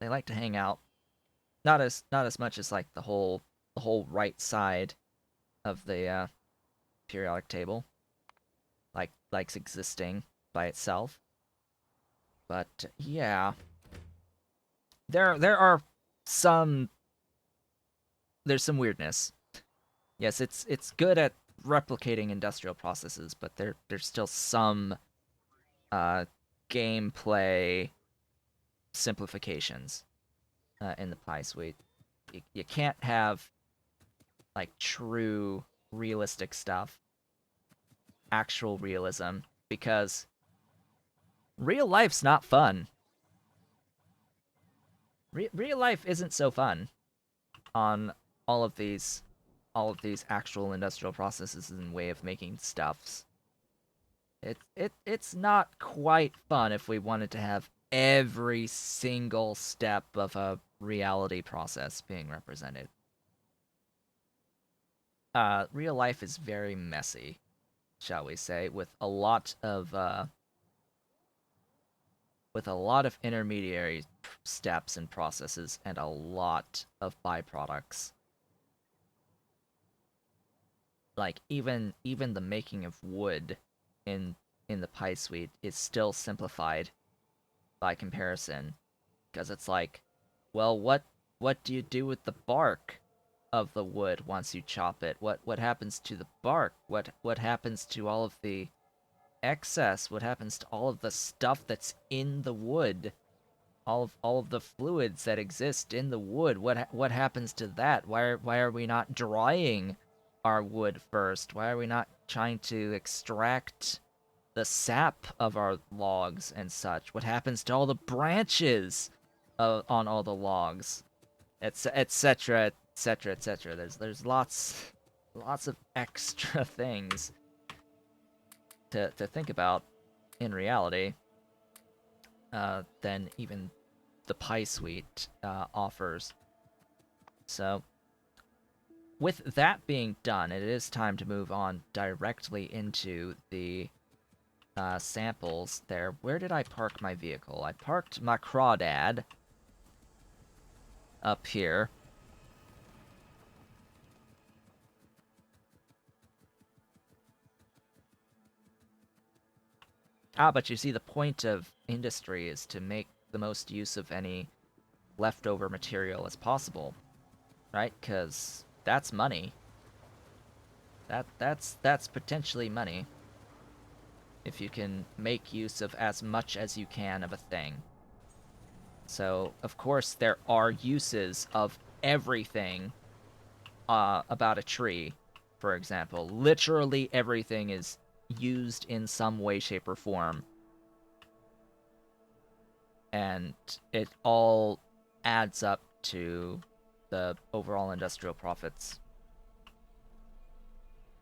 They like to hang out. Not as much as like the whole right side of the periodic table, like likes existing by itself. But yeah, there are some there's some weirdness. Yes, it's good at replicating industrial processes, but there's still some uh gameplay simplifications in the Pi suite. You can't have like true realistic stuff, actual realism, because real life's not fun. Real life isn't so fun on all of these actual industrial processes and way of making stuffs. It's not quite fun if we wanted to have every single step of a reality process being represented. Real life is very messy, shall we say, with a lot of intermediary steps and processes and a lot of byproducts. Like even the making of wood in the Pi suite is still simplified by comparison, because it's like, well, what do you do with the bark of the wood once you chop it? What happens to the bark? What happens to all of the excess? What happens to all of the stuff that's in the wood? All of the fluids that exist in the wood. What happens to that? Why are we not drying our wood first? Why are we not trying to extract the sap of our logs and such? What happens to all the branches on all the logs, etc., etc., etc. There's lots of extra things to think about in reality than even the Pi suite offers. So, with that being done, it is time to move on directly into the samples there. Where did I park my vehicle? I parked my crawdad up here. But you see, the point of industry is to make the most use of any leftover material as possible, right? Because that's money. That's potentially money if you can make use of as much as you can of a thing. So, of course, there are uses of everything about a tree, for example. Literally everything is used in some way, shape, or form. And it all adds up to the overall industrial profits.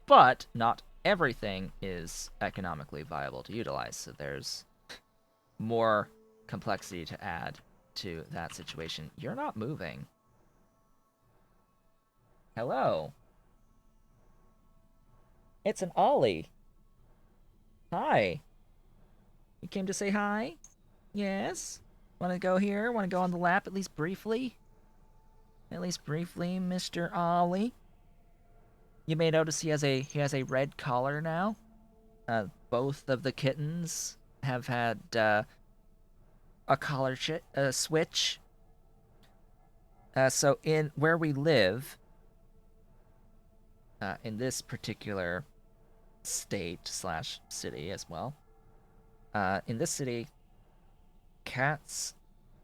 But not everything is economically viable to utilize, so there's more complexity to add to that situation. You're not moving. Hello. It's an Ollie. Hi. You came to say hi? Yes? Want to go here? Want to go on the lap at least briefly? At least briefly, Mr. Ollie. You may notice he has a red collar now. Both of the kittens have had a collar switch. So in where we live, in this particular state slash city as well, in this city, cats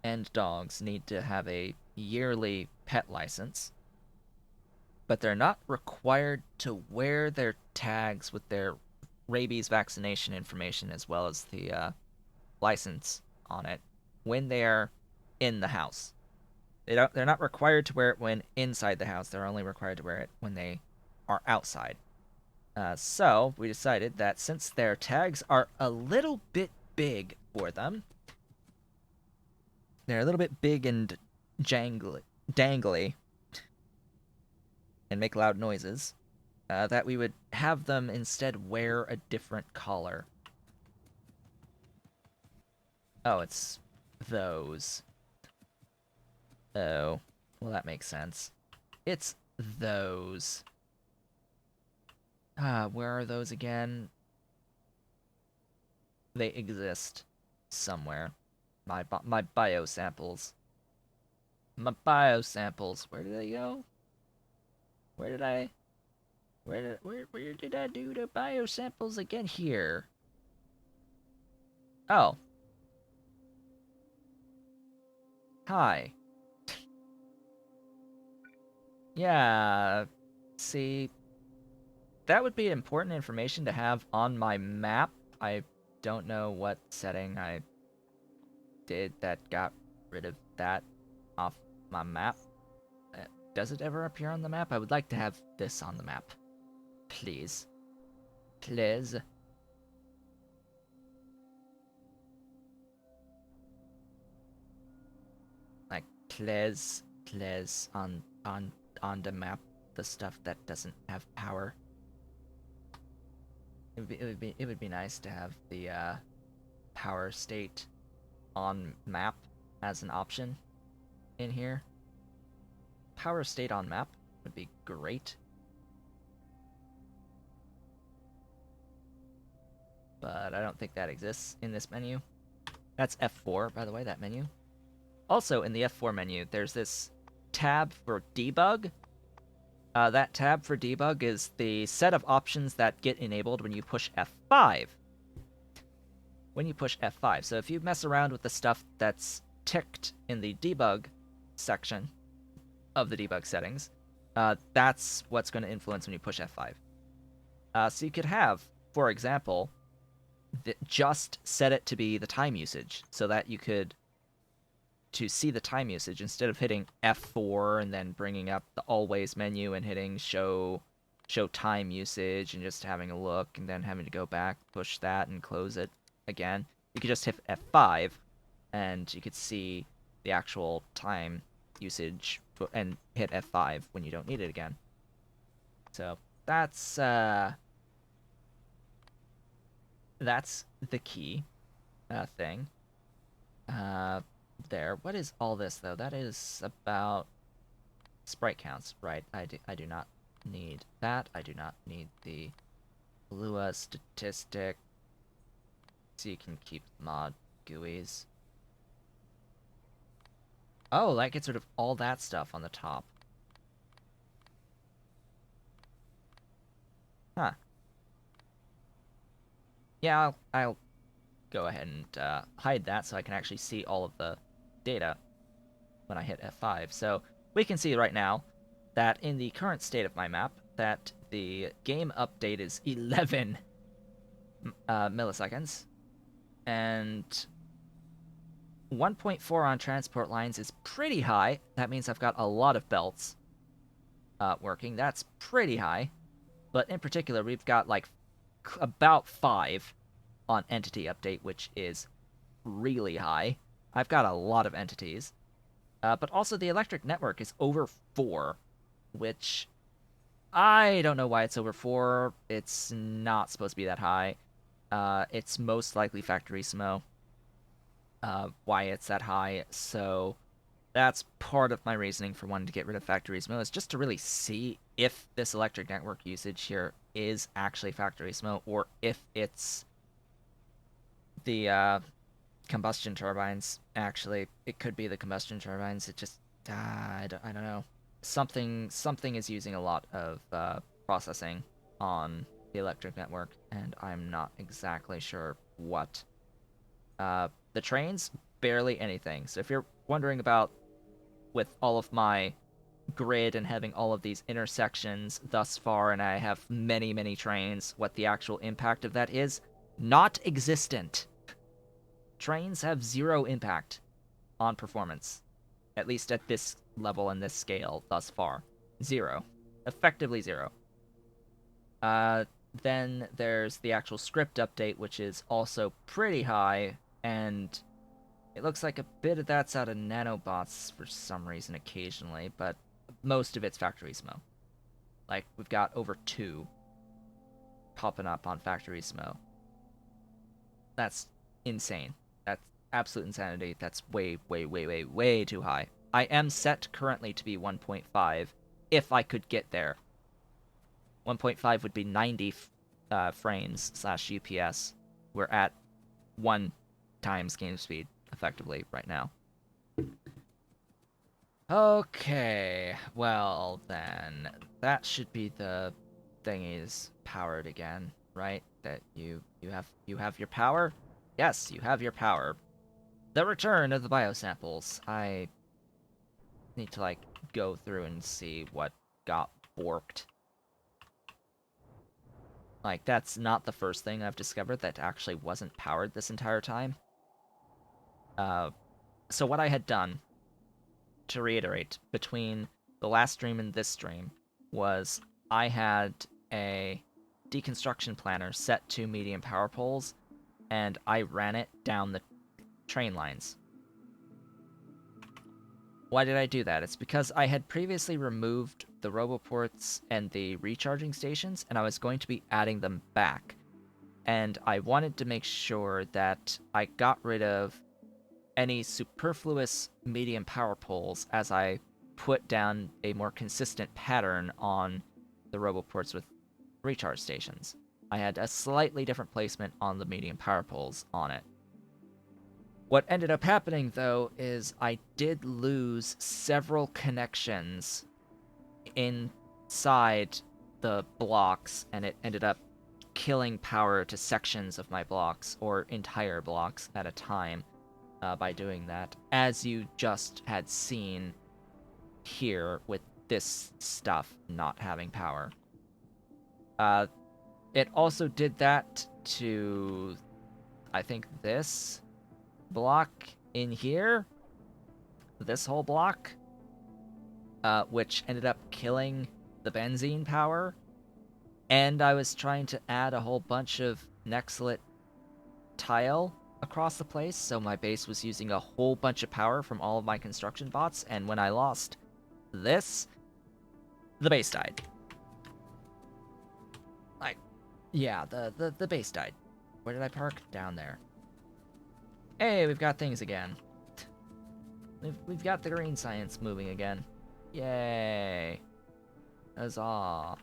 and dogs need to have a yearly pet license, but they're not required to wear their tags with their rabies vaccination information as well as the license on it when they're in the house. They're not required to wear it when inside the house. They're only required to wear it when they are outside. So we decided that since their tags are a little bit big for them, they're a little bit big and dangly and make loud noises, that we would have them instead wear a different collar. Oh, it's those. Oh, well, that makes sense. It's those. Where are those again? They exist somewhere. My biosamples. My biosamples. Where did they go? Where did I? Where did I do the biosamples again? Here. Oh. Hi. Yeah. See, that would be important information to have on my map. I don't know what setting I did that got rid of that off my map. Does it ever appear on the map? I would like to have this on the map. Please. Please. Like, please on the map, the stuff that doesn't have power. It would be nice to have the power state on map as an option in here. Power state on map would be great. But I don't think that exists in this menu. That's F4, by the way, that menu. Also, in the F4 menu, there's this tab for debug. That tab for debug is the set of options that get enabled when you push F5. When you push F5. So if you mess around with the stuff that's ticked in the debug section of the debug settings, that's what's going to influence when you push F5. So you could have, for example, just set it to be the time usage so that you could, to see the time usage, instead of hitting F4 and then bringing up the always menu and hitting show time usage and just having a look and then having to go back, push that and close it again, you could just hit F5 and you could see the actual time usage and hit F5 when you don't need it again. So that's the key thing. There. What is all this, though? That is about sprite counts, right? I do not need that. I do not need the Lua statistic. So you can keep mod GUIs. Oh, like it's sort of all that stuff on the top. Huh. Yeah, I'll go ahead and hide that so I can actually see all of the data when I hit F5. So we can see right now that in the current state of my map, that the game update is 11 milliseconds, and 1.4 on transport lines is pretty high. That means I've got a lot of belts working. That's pretty high. But in particular, we've got like about 5 on entity update, which is really high. I've got a lot of entities. But also the electric network is over 4, which I don't know why it's over 4. It's not supposed to be that high. It's most likely Factorio, why it's that high. So that's part of my reasoning for wanting to get rid of Factorio, is just to really see if this electric network usage here is actually Factorio, or if it's the combustion turbines. Actually, it could be the combustion turbines. It just I don't know. Something is using a lot of processing on the electric network, and I'm not exactly sure what. The trains, barely anything. So if you're wondering about, with all of my grid and having all of these intersections thus far, and I have many trains, what the actual impact of that is, not existent. Trains have zero impact on performance, at least at this level and this scale thus far. Zero. Effectively zero. Then there's the actual script update, which is also pretty high, and It looks like a bit of that's out of nanobots for some reason occasionally, but most of it's factory smo. Like, we've got over 2 popping up on factory smo. That's insane. That's absolute insanity. That's way, way, way, way, way too high. I am set currently to be 1.5 if I could get there. 1.5 would be 90 frames slash UPS. We're at 1 times game speed effectively right now. Okay, well then, that should be the thingies powered again, right? That you have your power? Yes, you have your power. The return of the biosamples. I need to like go through and see what got borked. Like, that's not the first thing I've discovered that actually wasn't powered this entire time. So what I had done, to reiterate, between the last stream and this stream, was I had a deconstruction planner set to medium power poles, and I ran it down the train lines. Why did I do that? It's because I had previously removed the roboports and the recharging stations, and I was going to be adding them back. And I wanted to make sure that I got rid of any superfluous medium power poles as I put down a more consistent pattern on the roboports with recharge stations. I had a slightly different placement on the medium power poles on it. What ended up happening, though, is I did lose several connections inside the blocks, and it ended up killing power to sections of my blocks, or entire blocks at a time, by doing that, as you just had seen here with this stuff not having power. It also did that to, I think, this block in here, this whole block, which ended up killing the benzene power. And I was trying to add a whole bunch of Nextlit tile across the place, so my base was using a whole bunch of power from all of my construction bots, and when I lost this, the base died. Like, yeah, the base died. Where did I park? Down there. Hey, we've got things again. We've got the green science moving again. Yay. Huzzah.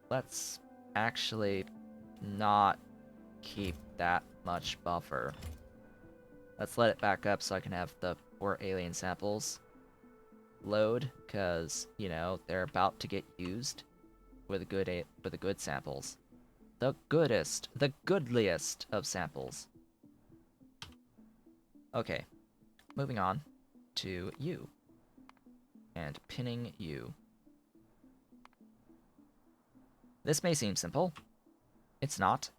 Let's actually not keep that much buffer. Let's let it back up so I can have the poor alien samples load, because, you know, they're about to get used for the good samples. The goodest, the goodliest of samples. Okay, moving on to you. And pinning you. This may seem simple. It's not,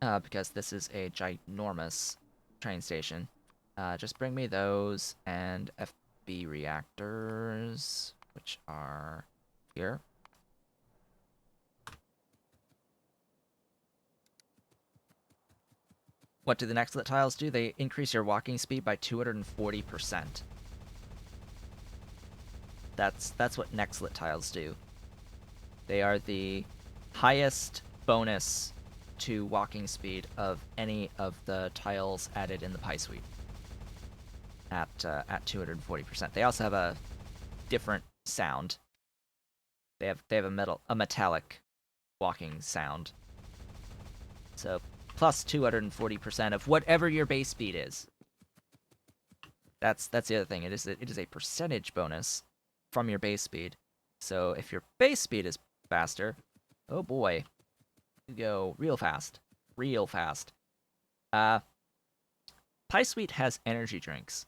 because this is a ginormous train station. Just bring me those and FB reactors, which are here. What do the Nextlit tiles do? They increase your walking speed by 240%. That's what Nextlit tiles do. They are the highest bonus to walking speed of any of the tiles added in the Pi suite at 240%. They also have a different sound. They have a metallic walking sound. So plus 240% of whatever your base speed is. That's the other thing. It is a percentage bonus from your base speed. So if your base speed is faster, oh boy, you go real fast. Real fast. Pi Suite has energy drinks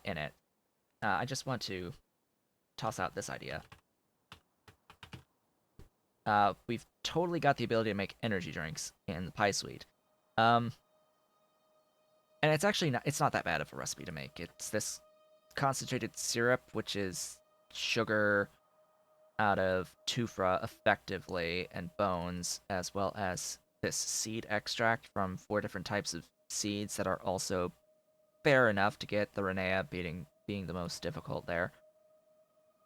in it. I just want to toss out this idea. We've totally got the ability to make energy drinks in the Pi Suite. And it's actually it's not that bad of a recipe to make. It's this concentrated syrup, which is sugar out of tufa effectively and bones, as well as this seed extract from 4 different types of seeds that are also fair enough to get the Renea being the most difficult there.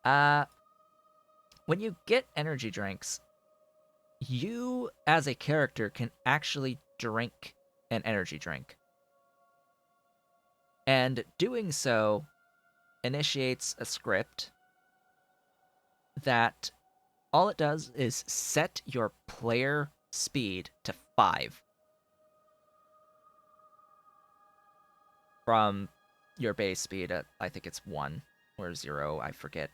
When you get energy drinks, you as a character can actually drink an energy drink. And doing so initiates a script that all it does is set your player speed to 5 from your base speed at, I think it's 1 or 0. I forget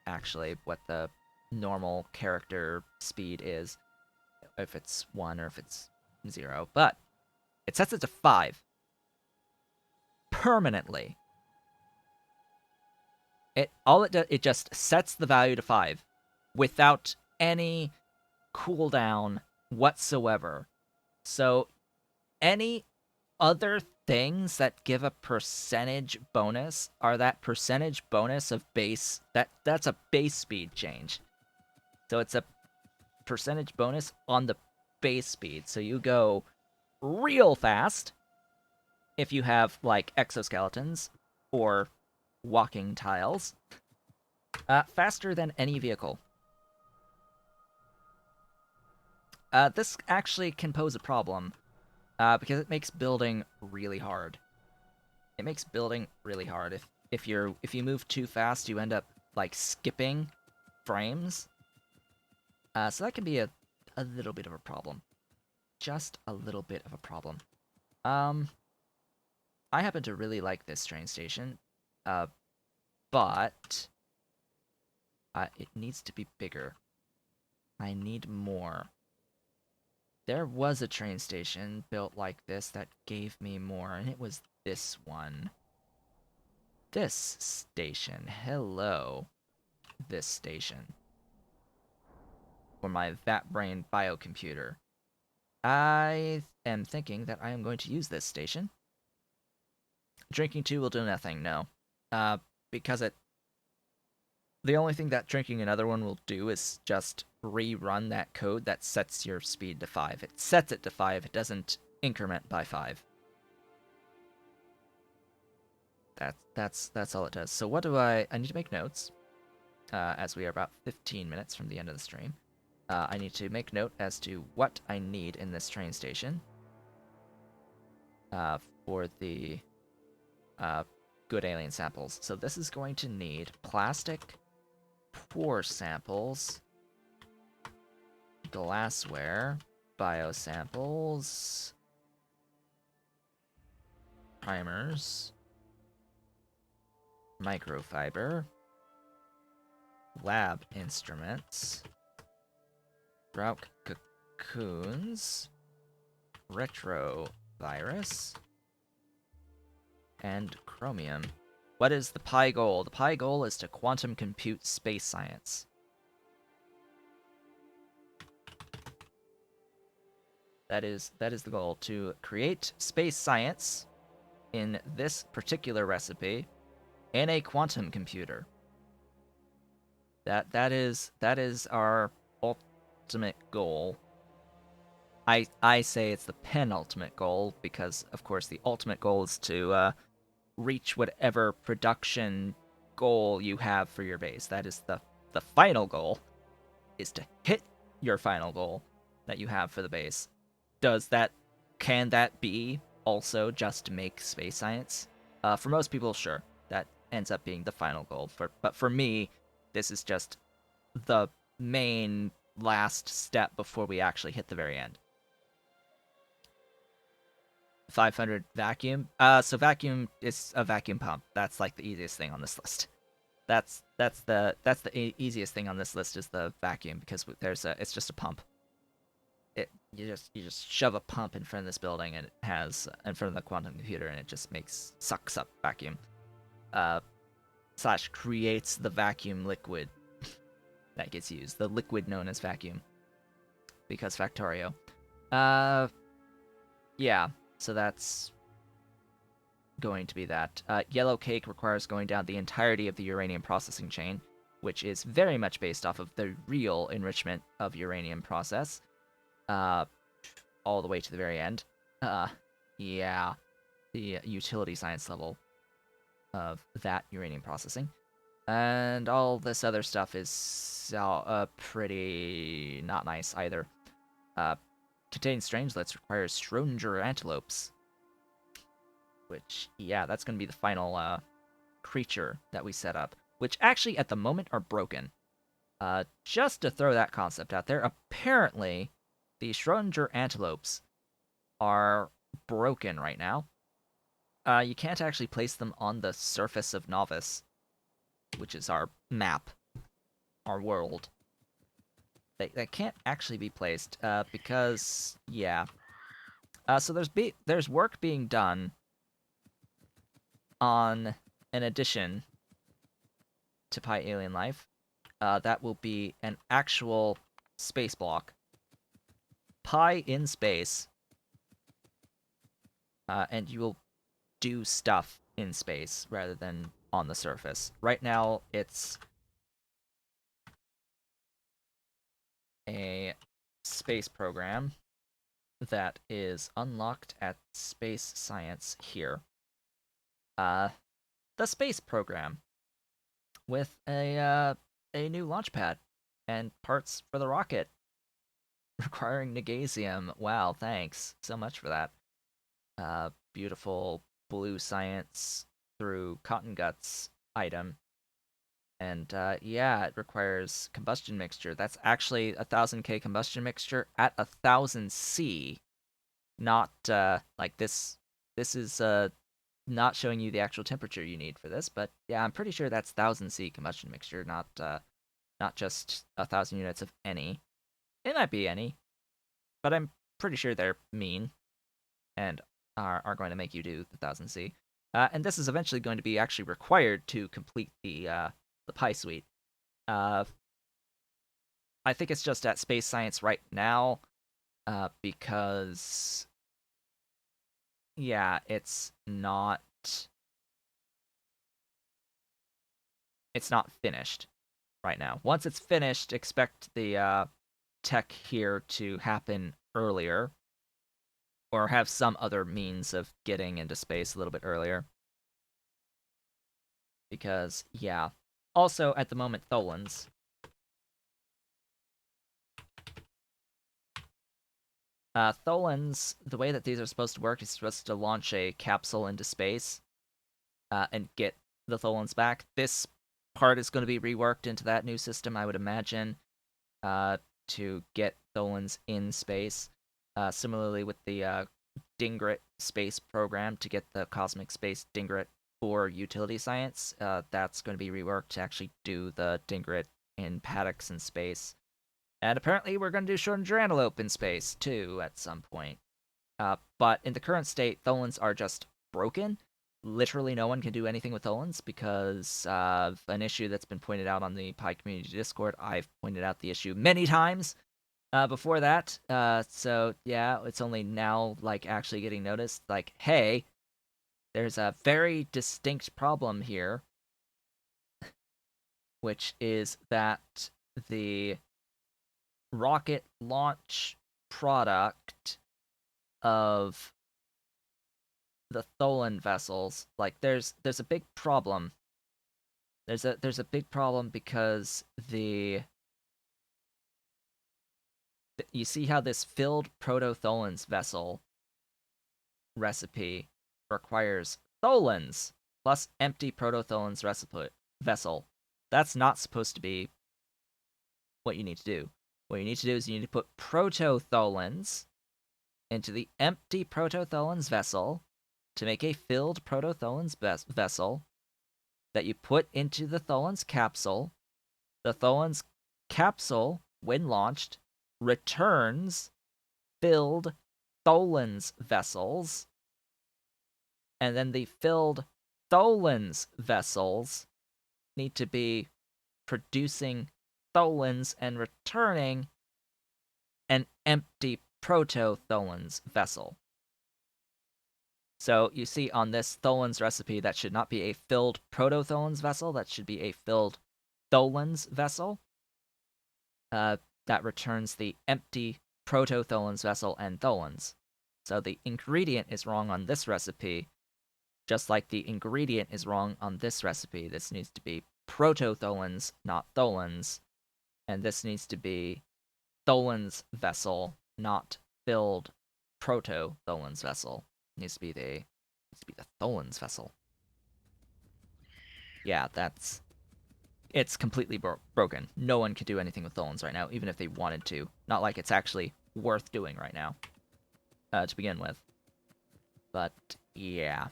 actually what the normal character speed is, if it's 1 or if it's 0. But it sets it to 5 permanently. It just sets the value to 5 without any cooldown whatsoever. So any other things that give a percentage bonus are that percentage bonus of base that's a base speed change. So it's a percentage bonus on the base speed. So you go real fast if you have like exoskeletons or walking tiles, faster than any vehicle. This actually can pose a problem because it makes building really hard. It makes building really hard. If you move too fast, you end up like skipping frames. So that can be a little bit of a problem. Just a little bit of a problem. I happen to really like this train station, but it needs to be bigger. I need more. There was a train station built like this that gave me more, and it was this one. This station. Hello. This station. For my Vatbrain biocomputer. I am thinking that I am going to use this station. Drinking 2 will do nothing, no. Because the only thing that drinking another one will do is just rerun that code that sets your speed to 5. It sets it to 5, it doesn't increment by 5. That's all it does. So what do I need to make notes, as we are about 15 minutes from the end of the stream. I need to make note as to what I need in this train station for the good alien samples. So this is going to need plastic pore samples, glassware, biosamples, primers, microfiber, lab instruments, sprout cocoons, retrovirus, and chromium. What is the Pi goal? The Pi goal is to quantum compute space science. That is the goal, to create space science in this particular recipe in a quantum computer. That is our ultimate goal. I say it's the penultimate goal because, of course, the ultimate goal is to reach whatever production goal you have for your base. That is the final goal, is to hit your final goal that you have for the base. Can that be also just to make space science? For most people, sure, that ends up being the final goal. But for me, this is just the main last step before we actually hit the very end. 500 vacuum. So vacuum is a vacuum pump. That's like the easiest thing on this list. That's the easiest thing on this list is the vacuum, because it's just a pump. You just shove a pump in front of this building, and it has in front of the quantum computer, and it just sucks up vacuum. / creates the vacuum liquid that gets used, the liquid known as vacuum, because Factorio. Yeah, so that's going to be that. Yellow cake requires going down the entirety of the uranium processing chain, which is very much based off of the real enrichment of uranium process, all the way to the very end. yeah, the utility science level of that uranium processing. And all this other stuff is pretty not nice either. Uh, Contains strangelets requires Schrodinger antelopes, which, yeah, that's going to be the final creature that we set up, which actually at the moment are broken. Just to throw that concept out there, apparently the Schrodinger antelopes are broken right now. You can't actually place them on the surface of Novice, which is our map, our world. They can't actually be placed because, yeah. So there's work being done on an addition to Pi Alien Life. That will be an actual space block. Pi in space. And you will do stuff in space rather than on the surface. Right now, it's a space program that is unlocked at Space Science here. The space program with a new launch pad and parts for the rocket requiring Negasium. Wow, thanks so much for that. Beautiful blue science through cotton guts item. And yeah, it requires combustion mixture. That's actually 1000K combustion mixture at 1000C. Not like this. This is not showing you the actual temperature you need for this, but yeah, I'm pretty sure that's 1000C combustion mixture, not just 1000 units of any. It might be any, but I'm pretty sure they're mean and are going to make you do the 1000C. And this is eventually going to be actually required to complete the Pi suite. I think it's just at Space Science right now, because yeah, it's not finished right now. Once it's finished, expect the tech here to happen earlier, or have some other means of getting into space a little bit earlier. Because, yeah. Also, at the moment, Tholins. Tholins, the way that these are supposed to work is supposed to launch a capsule into space and get the Tholins back. This part is going to be reworked into that new system, I would imagine, to get Tholins in space. Similarly with the Dingret space program to get the cosmic space Dingret for utility science, that's going to be reworked to actually do the Dingret in paddocks in space. And apparently we're going to do Schrodinger Antelope in space, too, at some point. But in the current state, Tholins are just broken. Literally no one can do anything with Tholins because of an issue that's been pointed out on the Pi Community Discord. I've pointed out the issue many times before that. So, yeah, it's only now, like, actually getting noticed. Like, hey, there's a very distinct problem here, which is that the rocket launch product of the Tholen vessels, like there's a big problem. There's a big problem because you see how this filled proto-Tholens vessel recipe requires Tholens plus empty proto-Tholens vessel. That's not supposed to be what you need to do. What you need to do is you need to put proto-Tholens into the empty proto-Tholens vessel to make a filled proto-Tholens vessel that you put into the Tholens capsule. The Tholens capsule, when launched, returns filled Tholens vessels, and then the filled Tholens vessels need to be producing Tholens and returning an empty proto-Tholens vessel. So you see on this Tholens recipe, that should not be a filled proto-Tholens vessel, that should be a filled Tholens vessel. That returns the empty proto-Tholens vessel and Tholens. So the ingredient is wrong on this recipe, just like the ingredient is wrong on this recipe. This needs to be prototholins, not tholins. And this needs to be Tholin's vessel, not filled proto-Tholin's vessel. It needs to be the Tholin's vessel. Yeah, it's completely broken. No one can do anything with Tholins right now, even if they wanted to. Not like it's actually worth doing right now, to begin with. But yeah,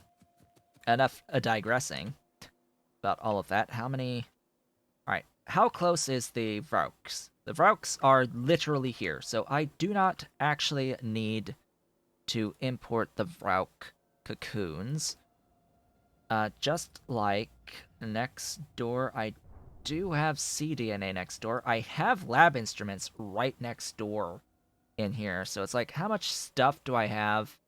enough digressing about all of that. How many? All right, how close is the Vrauks? The Vrauks are literally here, so I do not actually need to import the Vrauk cocoons. Just like next door, I do have cDNA next door. I have lab instruments right next door in here, so it's like, how much stuff do I have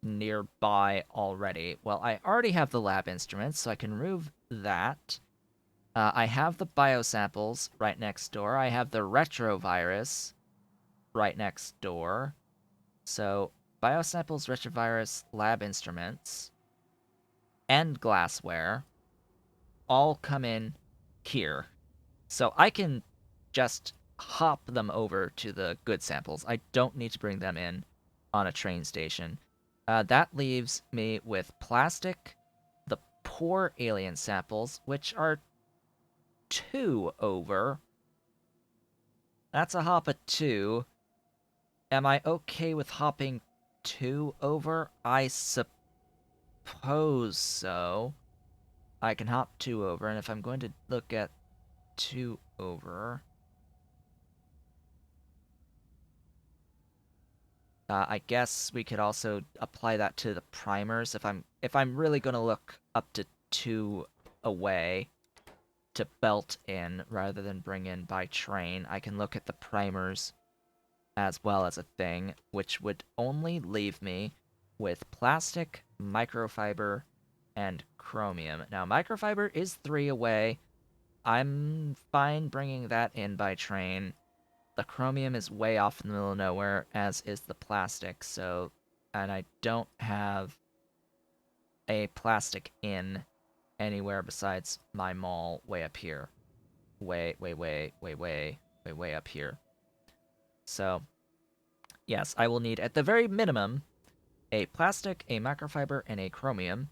nearby already? Well, I already have the lab instruments, so I can remove that. I have the biosamples right next door. I have the retrovirus right next door. So, biosamples, retrovirus, lab instruments, and glassware all come in here. So I can just hop them over to the good samples. I don't need to bring them in on a train station. That leaves me with plastic, the poor alien samples, which are 2 over. That's a hop of 2. Am I okay with hopping 2 over? I suppose so. I can hop 2 over, and if I'm going to look at 2 over, I guess we could also apply that to the primers if I'm really going to look up to 2 away to belt in rather than bring in by train. I can look at the primers as well as a thing, which would only leave me with plastic, microfiber, and chromium. Now, microfiber is 3 away. I'm fine bringing that in by train. The chromium is way off in the middle of nowhere, as is the plastic, so... And I don't have a plastic in anywhere besides my mall way up here. Way up here. So, yes, I will need, at the very minimum, a plastic, a microfiber, and a chromium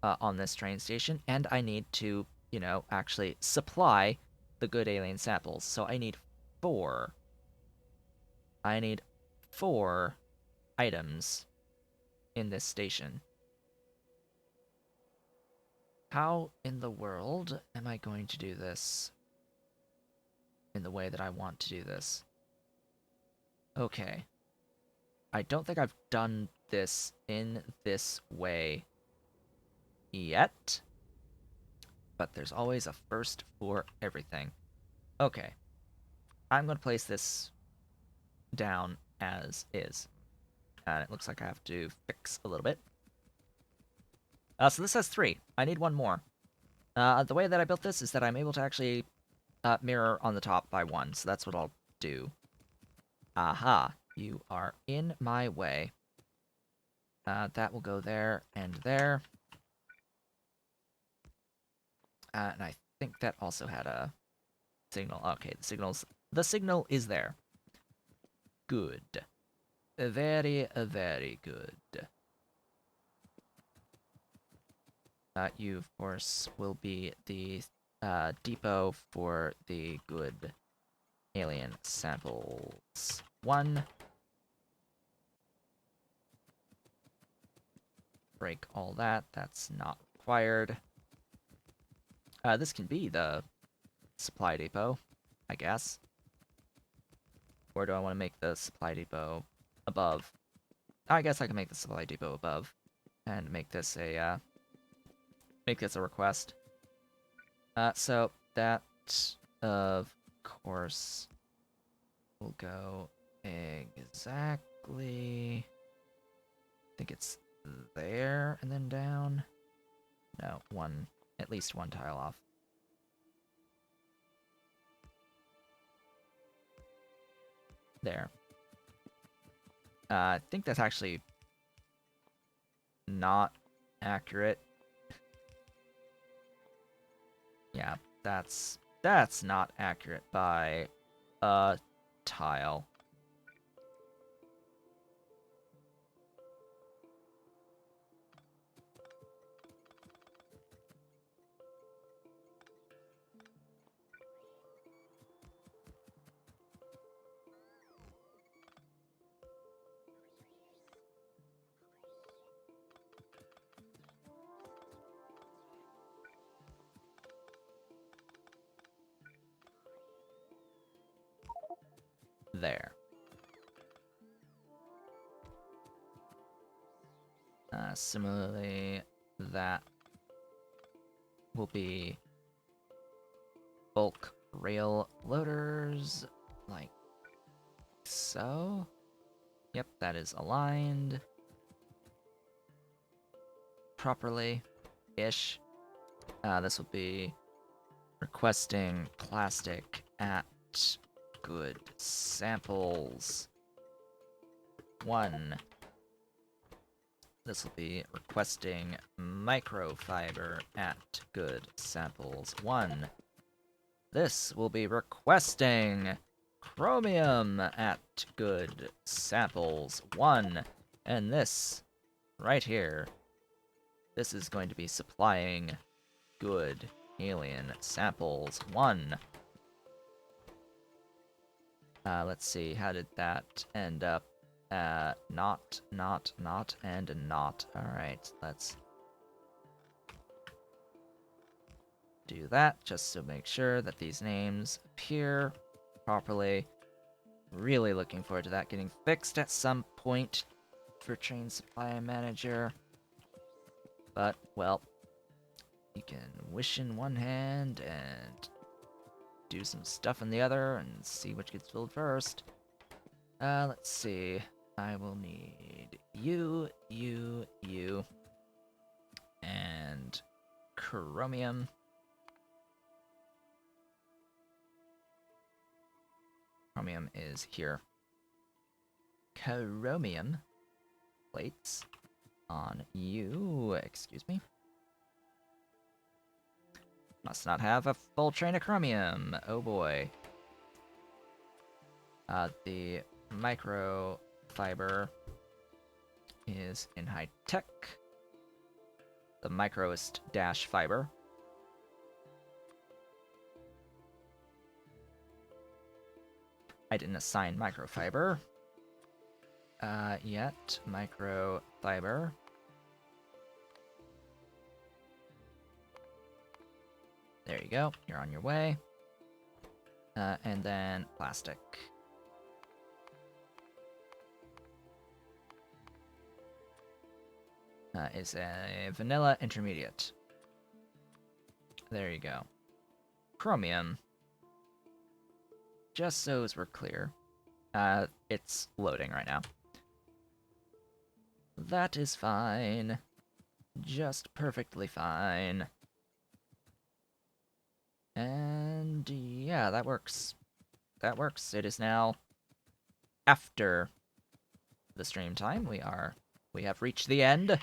on this train station, and I need to, actually supply the good alien samples. So I need 4. I need 4 items in this station. How in the world am I going to do this in the way that I want to do this? Okay. I don't think I've done this in this way yet, but there's always a first for everything. Okay. I'm going to place this down as is. And it looks like I have to fix a little bit. So this has 3. I need 1 more. The way that I built this is that I'm able to actually mirror on the top by 1, so that's what I'll do. Aha, you are in my way. That will go there and there. And I think that also had a signal. Okay, the signal is there. Good. Very, very good. You, of course, will be the depot for the good alien samples. 1. Break all that. That's not required. This can be the supply depot, I guess. Or do I want to make the supply depot above? I guess I can make the supply depot above and make this a request. So that, of course, will go exactly... I think it's there and then down. No, at least 1 tile off. There. I think that's actually not accurate. Yeah, that's not accurate by a tile. There. Similarly, that will be bulk rail loaders, like so. Yep, that is aligned properly-ish. This will be requesting plastic at good samples 1. This will be requesting microfiber at good samples 1. This will be requesting chromium at good samples 1. And this, right here, this is going to be supplying good alien samples 1. Let's see, how did that end up? Not, and not. Alright, let's do that, just to make sure that these names appear properly. Really looking forward to that getting fixed at some point for Train Supply Manager. But, well, you can wish in one hand and do some stuff in the other and see which gets filled first. Let's see. I will need you, and chromium. Chromium is here. Chromium plates on you. Excuse me. Must not have a full train of chromium. Oh boy. The microfiber is in high tech. The microist dash fiber. I didn't assign microfiber yet. Microfiber. There you go. You're on your way. And then plastic. Is a vanilla intermediate. There you go. Chromium. Just so as we're clear. It's loading right now. That is fine. Just perfectly fine. And yeah, that works. That works. It is now after the stream time. We have reached the end.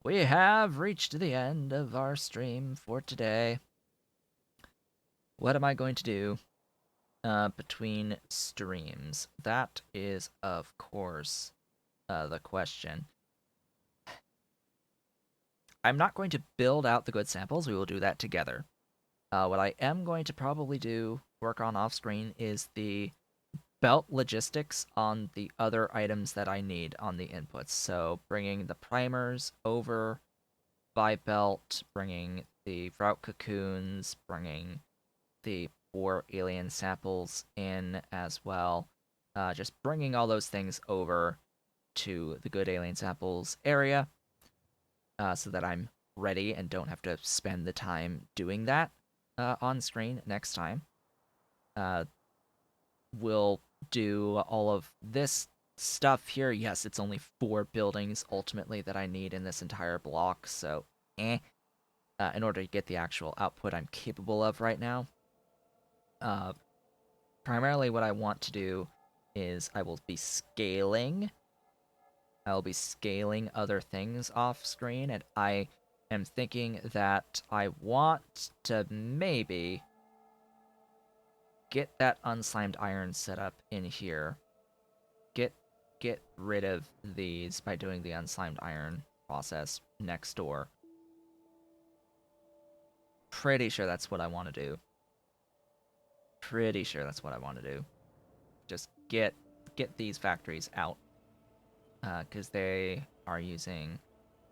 We have reached the end of our stream for today. What am I going to do between streams? That is, of course, the question. I'm not going to build out the good samples. We will do that together. What I am going to probably work on off-screen, is the belt logistics on the other items that I need on the inputs. So bringing the primers over by belt, bringing the route cocoons, bringing the 4 alien samples in as well. Just bringing all those things over to the good alien samples area so that I'm ready and don't have to spend the time doing that on screen next time. We'll do all of this stuff here. Yes, it's only 4 buildings ultimately that I need in this entire block, so in order to get the actual output I'm capable of right now. Primarily what I want to do is I will be scaling. I'll be scaling other things off screen, and I am thinking that I want to maybe get that unslimed iron set up in here. Get rid of these by doing the unslimed iron process next door. Pretty sure that's what I want to do. Pretty sure that's what I want to do. Just get these factories out, because they are using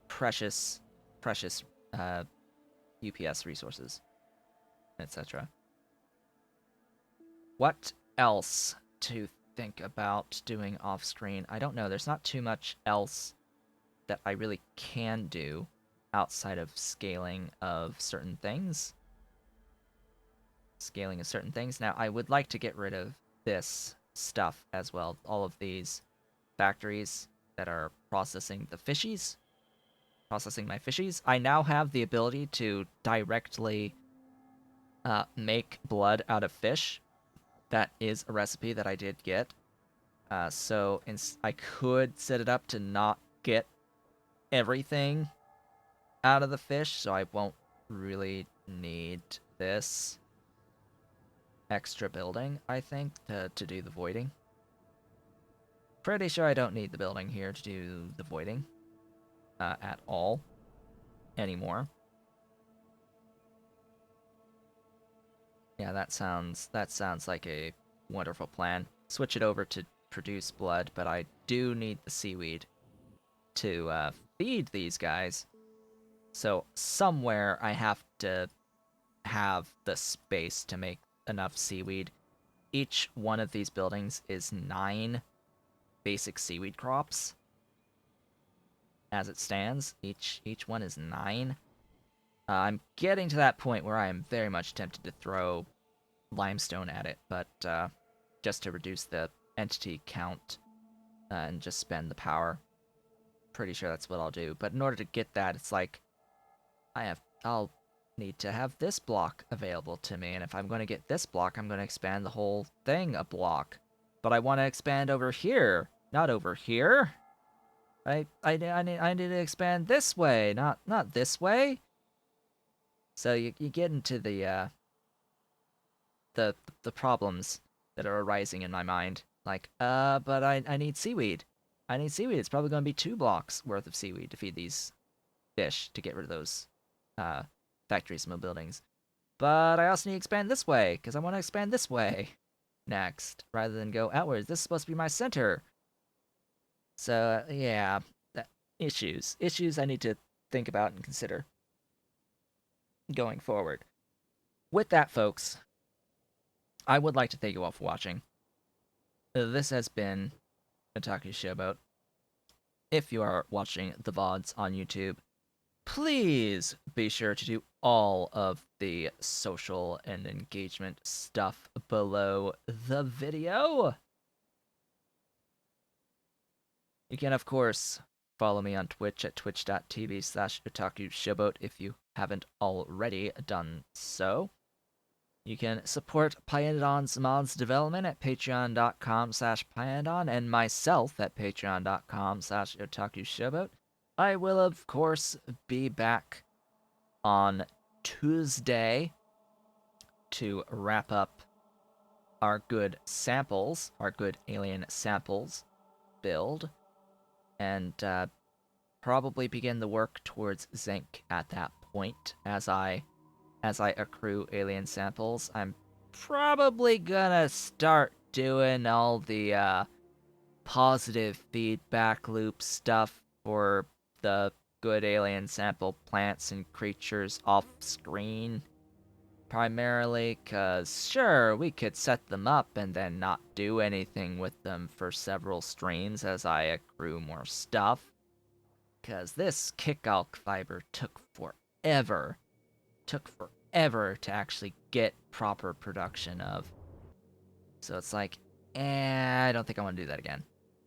precious UPS resources, etc. What else to think about doing off screen? I don't know. There's not too much else that I really can do outside of scaling of certain things. Scaling of certain things. Now, I would like to get rid of this stuff as well. All of these factories that are processing the fishies. Processing my fishies. I now have the ability to directly make blood out of fish. That is a recipe that I did get. So I could set it up to not get everything out of the fish, so I won't really need this extra building, I think, to do the voiding. Pretty sure I don't need the building here to do the voiding at all anymore. Yeah, that sounds like a wonderful plan. Switch it over to produce blood, but I do need the seaweed to feed these guys. So somewhere I have to have the space to make enough seaweed. Each one of these buildings is 9 basic seaweed crops. As it stands, each one is 9. I'm getting to that point where I am very much tempted to throw limestone at it, but just to reduce the entity count and just spend the power. Pretty sure that's what I'll do. But in order to get that, it's like I'll need to have this block available to me, and if I'm going to get this block, I'm going to expand the whole thing a block. But I want to expand over here, not over here. I need to expand this way, not this way. So you get into the problems that are arising in my mind. Like, but I need seaweed. I need seaweed. It's probably going to be 2 blocks worth of seaweed to feed these fish to get rid of those factories and buildings. But I also need to expand this way, because I want to expand this way next, rather than go outwards. This is supposed to be my center. So, yeah, issues. Issues I need to think about and consider going forward. With that, folks, I would like to thank you all for watching. This has been Otaku Showboat. If you are watching the VODs on YouTube, please be sure to do all of the social and engagement stuff below the video. You can, of course, follow me on Twitch at twitch.tv/otakushowboat if you haven't already done so. You can support Pyandon's mods development at patreon.com/Pyandon and myself at patreon.com/otakushowboat. I will, of course, be back on Tuesday to wrap up our good samples, our good alien samples build, and probably begin the work towards zinc at that point. As I accrue alien samples, I'm probably gonna start doing all the positive feedback loop stuff for the good alien sample plants and creatures off screen. Primarily, cause sure, we could set them up and then not do anything with them for several streams as I accrue more stuff. Cause this kickalk fiber took forever. Took forever to actually get proper production of. So it's like, I don't think I want to do that again.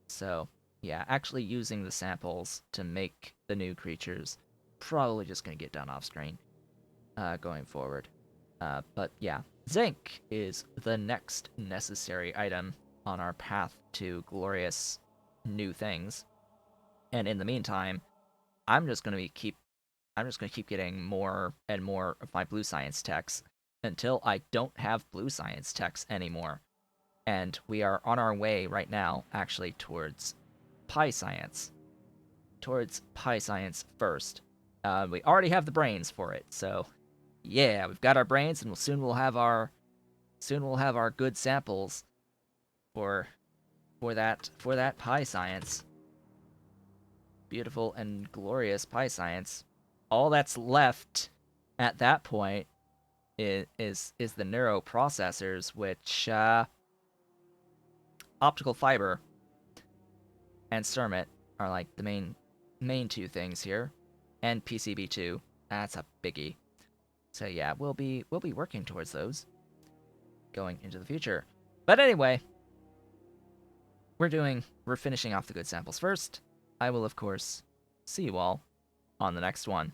So, yeah, actually using the samples to make the new creatures, probably just going to get done off screen going forward. But yeah, zinc is the next necessary item on our path to glorious new things. And in the meantime, I'm just gonna keep getting more and more of my blue science techs until I don't have blue science techs anymore. And we are on our way right now, actually, towards Pi Science. Towards Pi Science first. We already have the brains for it, so yeah, we've got our brains, and soon we'll have our good samples for that Pi Science. Beautiful and glorious Pi Science. All that's left at that point is the neuroprocessors, which optical fiber and Cermet are like the main two things here, and PCB2. That's a biggie. So yeah, we'll be working towards those going into the future. But anyway, we're finishing off the good samples first. I will of course see you all on the next one.